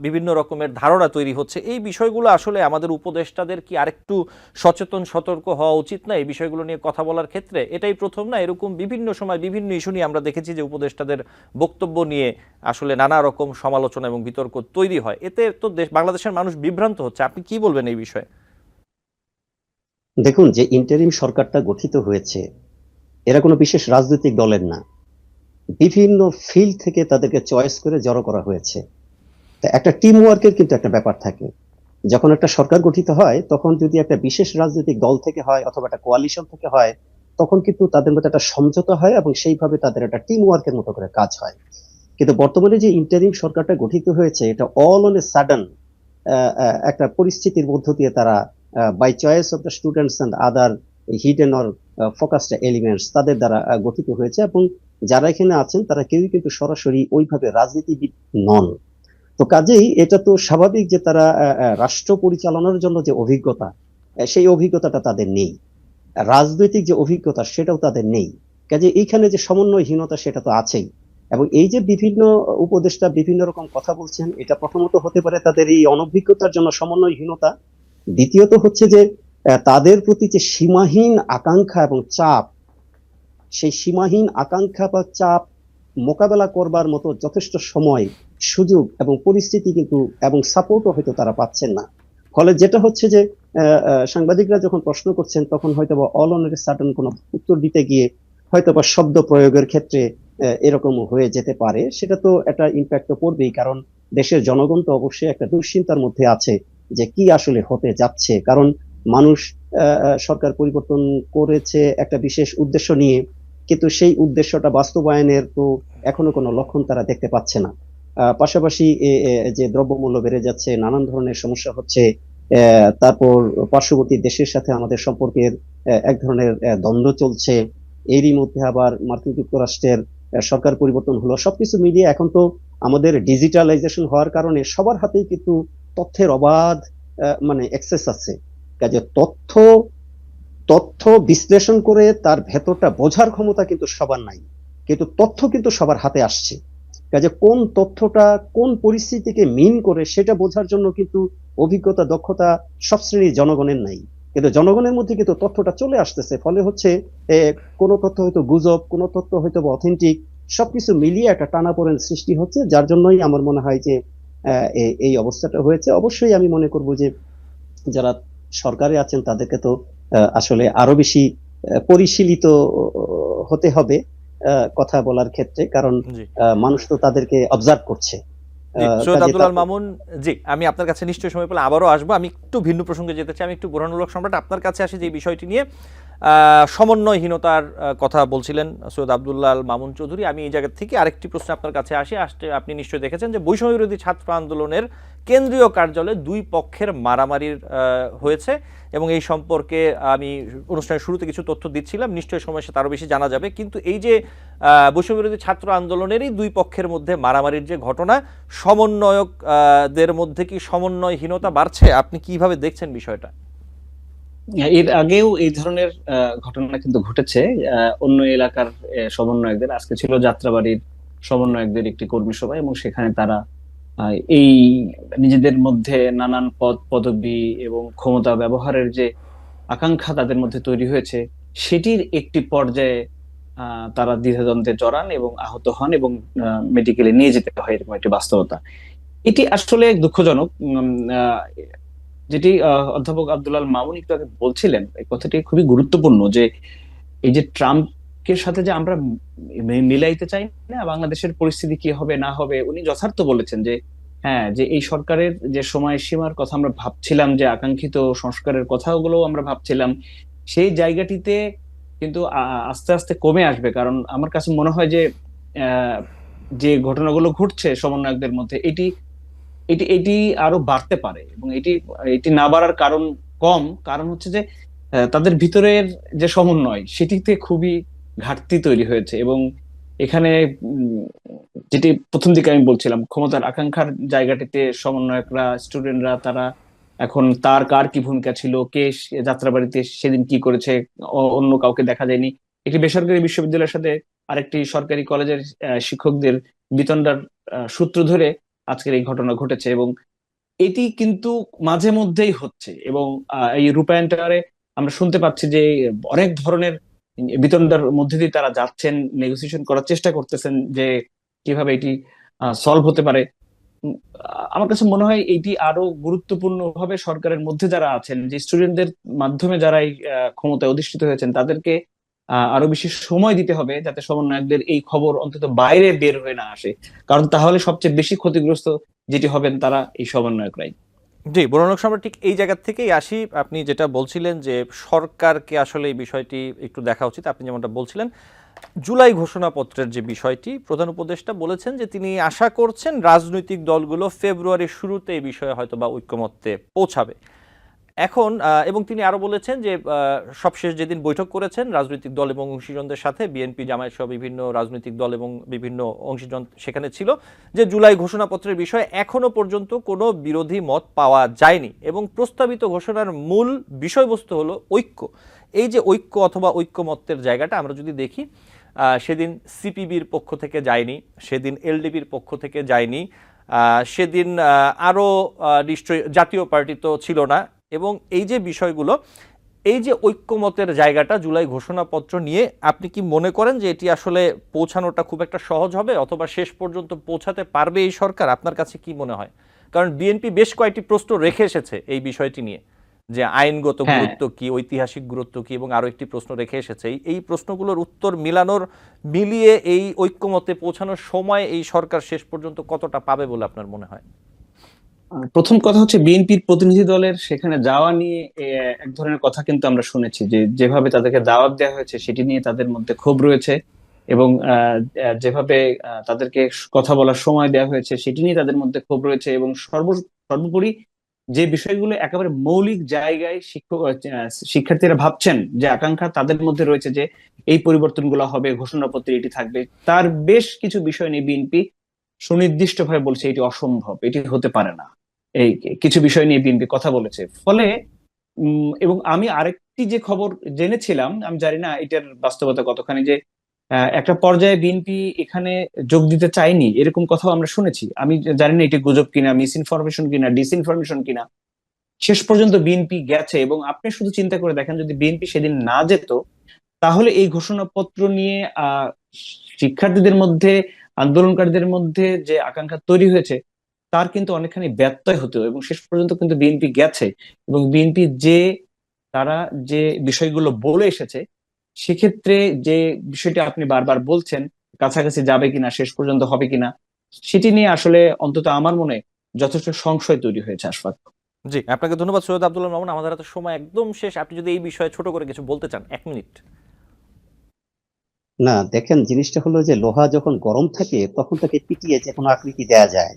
বিভিন্ন রকমের ধারণা তৈরি হচ্ছে, এই বিষয়গুলো আসলে আমাদের উপদেষ্টাদের কি আরেকটু সচেতন সতর্ক হওয়া উচিত না এই বিষয়গুলো নিয়ে কথা বলার ক্ষেত্রে? এটাই প্রথম না, এরকম বিভিন্ন সময় বিভিন্ন ইস্যু নিয়ে আমরা দেখেছি যে উপদেষ্টাদের বক্তব্য নিয়ে আসলে নানা রকম সমালোচনা এবং বিতর্ক তৈরি হয়। এতে তো বাংলাদেশের মানুষ বিভ্রান্ত হচ্ছে। আপনি কি বলবেন এই বিষয়ে? দেখুন, যে ইন্টারিম সরকারটা গঠিত হয়েছে, এরা কোনো বিশেষ রাজনৈতিক দলের না, বিভিন্ন ফিল্ড থেকে তাদেরকে চয়েস করে জড়ো করা হয়েছে। একটা টিম ওয়ার্কের কিন্তু একটা ব্যাপার থাকে। যখন একটা সরকার গঠিত হয়, তখন যদি একটা বিশেষ রাজনৈতিক দল থেকে হয় অথবা একটা কোয়ালিশন থেকে হয়, তখন কিন্তু তাদের মধ্যে একটা সমঝোতা হয় এবং সেইভাবে তাদের একটা টিম ওয়ার্কের মতো করে কাজ হয়। কিন্তু বর্তমানে যে ইন্টারিম সরকারটা গঠিত হয়েছে, এটা অল অন এ সাডেন একটা পরিস্থিতির মধ্য দিয়ে তারা by choice of the students and other hidden or focused elements তাদের দ্বারা গঠিত হয়েছে, এবং যারা এখানে আছেন তারা কেউই কিন্তু সরাসরি ওইভাবে রাজনীতিবিদ নন। তো কাজেই এটা তো স্বাভাবিক যে তারা রাষ্ট্র পরিচালনার জন্য যে অভিজ্ঞতা, সেই অভিজ্ঞতাটা তাদের নেই। রাজনৈতিক যে অভিজ্ঞতা সেটাও তাদের নেই। কাজে এইখানে যে সমন্বয়হীনতা সেটা তো আছেই। এবং এই যে বিভিন্ন উপদেষ্টা বিভিন্ন রকম কথা বলছেন, এটা প্রথমত হতে পারে তাদের এই অনভিজ্ঞতার জন্য সমন্বয়হীনতা। দ্বিতীয়ত হচ্ছে যে তাদের প্রতি যে সীমাহীন আকাঙ্ক্ষা এবং চাপ, সেই সীমাহীন আকাঙ্ক্ষা বা চাপ মোকাবেলা করবার মতো যথেষ্ট সময়, সুযোগ এবং পরিস্থিতি কিন্তু এবং সাপোর্টও হয়তো তারা পাচ্ছেন না। ফলে যেটা হচ্ছে যে সাংবাদিকরা যখন প্রশ্ন করছেন, তখন হয়তো বা অল অন এ সাডেন কোনো উত্তর দিতে গিয়ে হয়তো বা শব্দ প্রয়োগের ক্ষেত্রে এরকম হয়ে যেতে পারে। সেটা তো একটা ইম্প্যাক্ট তো পড়বেই, কারণ দেশের জনগণ তো অবশ্যই একটা দুশ্চিন্তার মধ্যে আছে যে কি আসলে হতে যাচ্ছে। কারণ মানুষ সরকার পরিবর্তন করেছে একটা বিশেষ উদ্দেশ্য নিয়ে, কিন্তু সেই উদ্দেশ্যটা বাস্তবায়নের তো এখনো কোনো লক্ষণ তারা দেখতে পাচ্ছে না। পাশাপাশি যে দ্রব্যমূল্য বেড়ে যাচ্ছে, নানান ধরনের সমস্যা হচ্ছে, তারপর পার্শ্ববর্তী দেশের সাথে আমাদের সম্পর্কের এক ধরনের দ্বন্দ্ব চলছে। এরই মধ্যে আবার মার্কিন যুক্তরাষ্ট্রের সরকার পরিবর্তন হলো। সবকিছু মিলিয়ে এখন তো আমাদের ডিজিটালাইজেশন হওয়ার কারণে সবার হাতেই কিন্তু তথ্যের অবাধ মানে অ্যাক্সেস আছে। কাজে তথ্য বিশ্লেষণ করে তার ভেতরটা বোঝার ক্ষমতা কিন্তু সবার নাই, কিন্তু তথ্য কিন্তু সবার হাতে আসছে। কাজে কোন তথ্যটা কোন পরিস্থিতিকে মিন করে সেটা বোঝার জন্য কিন্তু অভিজ্ঞতা দক্ষতা সব শ্রেণীর জনগণের নাই, কিন্তু জনগণের মধ্যে কিন্তু তথ্যটা চলে আসতেছে। ফলে হচ্ছে কোনো তথ্য হয়তো গুজব, কোনো তথ্য হয়তো অথেন্টিক, সবকিছু মিলিয়ে একটা টানাপোড়েন সৃষ্টি হচ্ছে, যার জন্যই আমার মনে হয় যে এই অবস্থাটা হয়েছে। অবশ্যই আমি মনে করব যে যারা সরকারে আছেন তাদেরকে তো আসলে আরো বেশি পরিশীলিত হতে হবে কথা বলার ক্ষেত্রে, কারণ মানুষ তো তাদেরকে অবজার্ভ করছে। সৈয়দ আব্দুল্লাহ মামুন, জি আমি আপনার কাছে নিশ্চয়ই সময় পেলে আবারও আসবো। আমি একটু ভিন্ন প্রসঙ্গে যেতে চাই, আমি একটু বুরহানুল হক সম্রাট আপনার কাছে আসি। যে বিষয়টি নিয়ে সমন্বয়হীনতার কথা বলছিলেন সৈয়দ আব্দুল্লাহ মামুন চৌধুরী, আমি এই জায়গা থেকে আরেকটি প্রশ্ন আপনার কাছে আসি। আপনি নিশ্চয়ই দেখেছেন যে বৈষম্য বিরোধী ছাত্র আন্দোলনের কেন্দ্রীয় কার্যালয়ে দুই পক্ষের মারামারির হয়েছে, এবং এই সম্পর্কে আমি অনুষ্ঠানের শুরুতে কিছু তথ্য দিচ্ছিলাম, নিশ্চয়ই সময় সাথে আরও বেশি জানা যাবে। কিন্তু এই যে বৈষম্য বিরোধী ছাত্র আন্দোলনেরই দুই পক্ষের মধ্যে মারামারির যে ঘটনা, সমন্বয়কদের মধ্যে কি সমন্বয়হীনতা বাড়ছে? আপনি কিভাবে দেখছেন বিষয়টা? এর আগেও এই ধরনের ঘটনা কিন্তু ঘটেছে অন্য এলাকার সমন্বয়কদের। আজকে ছিল যাত্রাবাড়ির সমন্বয়কদের একটি কর্মী সভা, এবং সেখানে তারা এই নিজেদের মধ্যে নানান পদ পদবি এবং ক্ষমতা ব্যবহারের যে আকাঙ্ক্ষা তাদের মধ্যে তৈরি হয়েছে, সেটির একটি পর্যায়ে তারা দ্বিধাদ্বন্দ্বে জড়ান এবং আহত হন, এবং মেডিকেলে নিয়ে যেতে হয়, এরকম একটি বাস্তবতা। এটি আসলে দুঃখজনক। যেটি অধ্যাপক আব্দুল্লাহ মামুন একটু আগে বলছিলেন, এই কথাটি খুবই গুরুত্বপূর্ণ, যে এই যে ট্রাম্প ঐক্যের সাথে যে আমরা মিলাইতে চাই না বাংলাদেশের পরিস্থিতি কি হবে না হবে, উনি যথার্থ বলেছেন যে হ্যাঁ, যে এই সরকারের যে সময়সীমার কথা আমরা ভাবছিলাম, যে আকাঙ্ক্ষিত সংস্কারের কথাগুলো আমরা ভাবছিলাম, সেই জায়গাটিতে কিন্তু আস্তে আস্তে কমে আসবে। কারণ আমার কাছে মনে হয় যে আহ, যে ঘটনাগুলো ঘটছে সমন্বয়কদের মধ্যে, এটি এটি এটি আরো বাড়তে পারে। এবং এটি এটি না বাড়ার কারণ কারণ হচ্ছে যে তাদের ভিতরের যে সমন্বয়, সেটিতে খুবই ঘাটতি তৈরি হয়েছে। এবং এখানে উম, যেটি প্রথম দিকে আমি বলছিলাম, ক্ষমতার আকাঙ্ক্ষার জায়গাটিতে সমন্বয়করা, স্টুডেন্টরা, তারা এখন তার কার কি ভূমিকা ছিল, কে যাত্রাবাড়িতে সেদিন কি করেছে, অন্য কাউকে দেখা যায়নি। একটি বেসরকারি বিশ্ববিদ্যালয়ের সাথে আরেকটি সরকারি কলেজের শিক্ষকদের বিতণ্ডার সূত্র ধরে আজকের এই ঘটনা ঘটেছে। এবং এটি কিন্তু মাঝে মধ্যেই হচ্ছে। এবং এই রূপায়ণ টাওয়ারে আমরা শুনতে পাচ্ছি যে অনেক ধরনের বিতণ্ডার মধ্যে দিয়ে তারা যাচ্ছেন, নেগোসিয়েশন করার চেষ্টা করতেছেন যে কিভাবে এটি সলভ হতে পারে। আমার কাছে মনে হয় এটি আরো গুরুত্বপূর্ণ ভাবে সরকারের মধ্যে যারা আছেন, যে স্টুডেন্টদের মাধ্যমে যারা এই ক্ষমতায় অধিষ্ঠিত হয়েছেন, তাদেরকে আরো বেশি সময় দিতে হবে, যাতে সমন্বয়কদের এই খবর অন্তত বাইরে বের হয়ে না আসে। কারণ তাহলে সবচেয়ে বেশি ক্ষতিগ্রস্ত যেটি হবেন তারা এই সমন্বয়করাই। জি, বুরানক সম্রাট, ঠিক এই জায়গা থেকেই আসি। আপনি যেটা বলছিলেন যে সরকারকে আসলে এই বিষয়টি একটু দেখা উচিত, আপনি যেমনটা বলছিলেন জুলাই ঘোষণাপত্রের যে বিষয়টি, প্রধান উপদেষ্টা বলেছেন যে তিনি আশা করছেন রাজনৈতিক দলগুলো ফেব্রুয়ারির শুরুতে এই বিষয়ে হয়তো বা ঐক্যমত্যে পৌঁছাবে। এখন এবং তিনি আরো বলেছেন যে সবশেষ যেদিন বৈঠক করেছেন রাজনৈতিক দল এবং অংশীজনদের সাথে, বিএনপি, জামায়াত সহ বিভিন্ন রাজনৈতিক দল এবং বিভিন্ন অংশীজন সেখানে ছিল, যে জুলাই ঘোষণাপত্রের বিষয়ে এখনো পর্যন্ত কোনো বিরোধী মত পাওয়া যায়নি এবং প্রস্তাবিত ঘোষণার মূল বিষয়বস্তু হলো ঐক্য। এই যে ঐক্য অথবা ঐক্যমত্যের জায়গাটা আমরা যদি দেখি, সেদিন সিপিবির পক্ষ থেকে যায়নি, সেদিন এলডিপির পক্ষ থেকে যায়নি, সেদিন আরও নিশ্চয়ই জাতীয় পার্টি তো ছিল না। এবং এই যে বিষয়গুলো, এই যে ঐক্যমতের জায়গাটা জুলাই ঘোষণাপত্র নিয়ে, আপনি কি মনে করেন যে এটি আসলে পৌঁছানোটা খুব একটা সহজ হবে, অথবা শেষ পর্যন্ত পৌঁছাতে পারবে এই সরকার? আপনার কাছে কি মনে হয়? কারণ বিএনপি বেশ কয়েকটি প্রশ্ন রেখে এসেছে এই বিষয়টি নিয়ে, যে আইনগত হ্যাঁ, গুরুত্ব কি, ঐতিহাসিক গুরুত্ব কি, এবং আরো একটি প্রশ্ন রেখে এসেছে। এই প্রশ্নগুলোর উত্তর মিলিয়ে এই ঐক্যমতে পৌঁছানোর সময় এই সরকার শেষ পর্যন্ত কতটা পাবে বলে আপনার মনে হয়? প্রথম কথা হচ্ছে বিএনপির প্রতিনিধি দলের সেখানে যাওয়া নিয়ে এক ধরনের কথা কিন্তু আমরা শুনেছি, যে যেভাবে তাদেরকে দাওয়াত দেওয়া হয়েছে সেটি নিয়ে তাদের মধ্যে ক্ষোভ রয়েছে। এবং যেভাবে তাদেরকে কথা বলার সময় দেওয়া হয়েছে সেটি নিয়ে তাদের মধ্যে ক্ষোভ রয়েছে। এবং সর্বোপরি যে বিষয়গুলো একেবারে মৌলিক জায়গায় শিক্ষার্থীরা ভাবছেন, যে আকাঙ্ক্ষা তাদের মধ্যে রয়েছে, যে এই পরিবর্তনগুলো হবে, ঘোষণাপত্রে এটি থাকবে, তার বেশ কিছু বিষয় নিয়ে বিএনপি সুনির্দিষ্টভাবে বলছে এটি অসম্ভব, এটি হতে পারে না। এই কিছু বিষয় নিয়ে বিএনপি কথা বলেছে। ফলে এবং আমি আরেকটি যে খবর জেনেছিলাম, আমি জানি না এটার বাস্তবতা কতখানি, যে একটা পর্যায়ে বিএনপি এখানে যোগ দিতে চায়নি, এরকম কথাও আমরা শুনেছি। আমি জানি না এটি গুজব কিনা, মিস ইনফরমেশন কিনা, ডিসইনফরমেশন কিনা। শেষ পর্যন্ত বিএনপি গেছে। এবং আপনি শুধু চিন্তা করে দেখেন, যদি বিএনপি সেদিন না যেত, তাহলে এই ঘোষণাপত্র নিয়ে শিক্ষার্থীদের মধ্যে, আন্দোলনকারীদের মধ্যে যে আকাঙ্ক্ষা তৈরি হয়েছে, তার কিন্তু অনেকখানি ব্যত্যয় হতো। এবং শেষ পর্যন্ত কিন্তু বিএনপি গেছে। এবং বিএনপি যে তারা যে বিষয়গুলো বলে এসেছে, সেক্ষেত্রে যে বিষয়টি আপনি বারবার বলছেন, কাছাকাছি যাবে কিনা, শেষ পর্যন্ত হবে কিনা, সেটি নিয়ে আসলে অন্তত আমার মনে যথেষ্ট সংশয় তৈরি হয়েছে আশফাক। জি, আপনাকে ধন্যবাদ সৈয়দ আব্দুল্লাহ মামুন। আমাদের হাতে সময় একদম শেষ, আপনি যদি এই বিষয়ে ছোট করে কিছু বলতে চান, 1 মিনিট। না, দেখেন, জিনিসটা হলো যে লোহা যখন গরম থাকে তখন তাকে পিটিয়ে যে কোনো আকৃতি দেয়া যায়,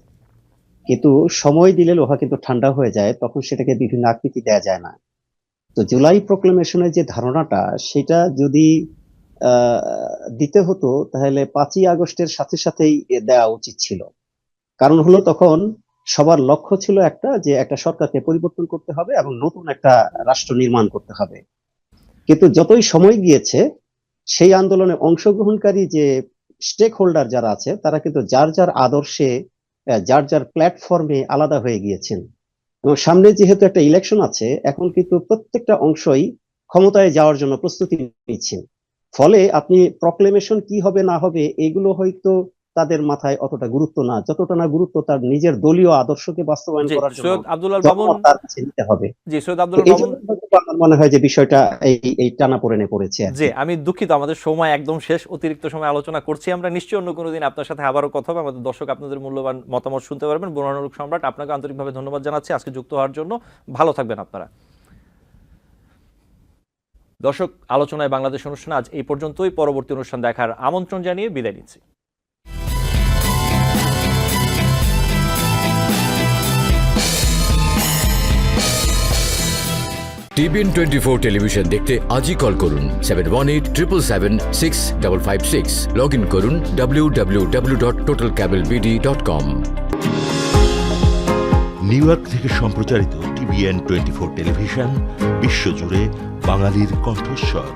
কিন্তু সময় দিলে লোহা কিন্তু ঠান্ডা হয়ে যায়, তখন সেটাকে বিভিন্ন আকৃতি দেয়া যায় না। তো জুলাই প্রক্লেমেশনের যে ধারণাটা, সেটা যদি আহ দিতে হতো তাহলে 5ই আগস্টের সাথে সাথেই দেওয়া উচিত ছিল। কারণ হলো তখন সবার লক্ষ্য ছিল একটা, যে একটা সরকারকে পরিবর্তন করতে হবে এবং নতুন একটা রাষ্ট্র নির্মাণ করতে হবে। কিন্তু যতই সময় গিয়েছে, সেই আন্দোলনে অংশগ্রহণকারী যে স্টেক হোল্ডার যারা আছে, তারা কিন্তু যার যার আদর্শে, যার যার প্ল্যাটফর্মে আলাদা হয়ে গিয়েছেন। এবং সামনে যেহেতু একটা ইলেকশন আছে, এখন কিন্তু প্রত্যেকটা অংশই ক্ষমতায় যাওয়ার জন্য প্রস্তুতি নিচ্ছেন। ফলে আপনি প্রক্লেমেশন কি হবে না হবে এগুলো হয়তো তাদের মাথায় অতটা গুরুত্ব না, যতটা না গুরুত্ব তার নিজের দলীয় আদর্শকে বাস্তবায়ন জি করার জন্য সৈয়দ আব্দুল আল মামুন, জনমত তার কাছে নিতে হবে। জি সৈয়দ তো আব্দুল এই মামুন, জন্য হয়তো আমার মনে হয় যে বিষয়টা এই টানাপোড়েনে পড়েছে আর জি কি। আমি দুঃখিত, আমাদের সময় একদম শেষ, অতিরিক্ত সময় আলোচনা করছি আমরা। নিশ্চয়ই অন্য কোনো দিন আপনার সাথে আবারও কথা হবে, আমাদের দর্শক আপনাদের মূল্যবান মতামত শুনতে পারবেন। বুরহানুল হক সম্রাট, আপনাকে আন্তরিকভাবে ধন্যবাদ জানাচ্ছি আজকে যুক্ত হওয়ার জন্য। ভালো থাকবেন আপনারা। দর্শক, আলোচনায় বাংলাদেশ অনুষ্ঠান আজ এই পর্যন্তই। পরবর্তী অনুষ্ঠান দেখার আমন্ত্রণ জানিয়ে বিদায় নিচ্ছি। টিভিএন 24 টেলিভিশন দেখতে আজই কল করুন 7187776556। লগ ইন করুন www.totalcablebd.com। নিউ ইয়র্ক থেকে সম্প্রচারিত টিভিএন 24 টেলিভিশন বিশ্বজুড়ে বাঙালির কণ্ঠস্বর।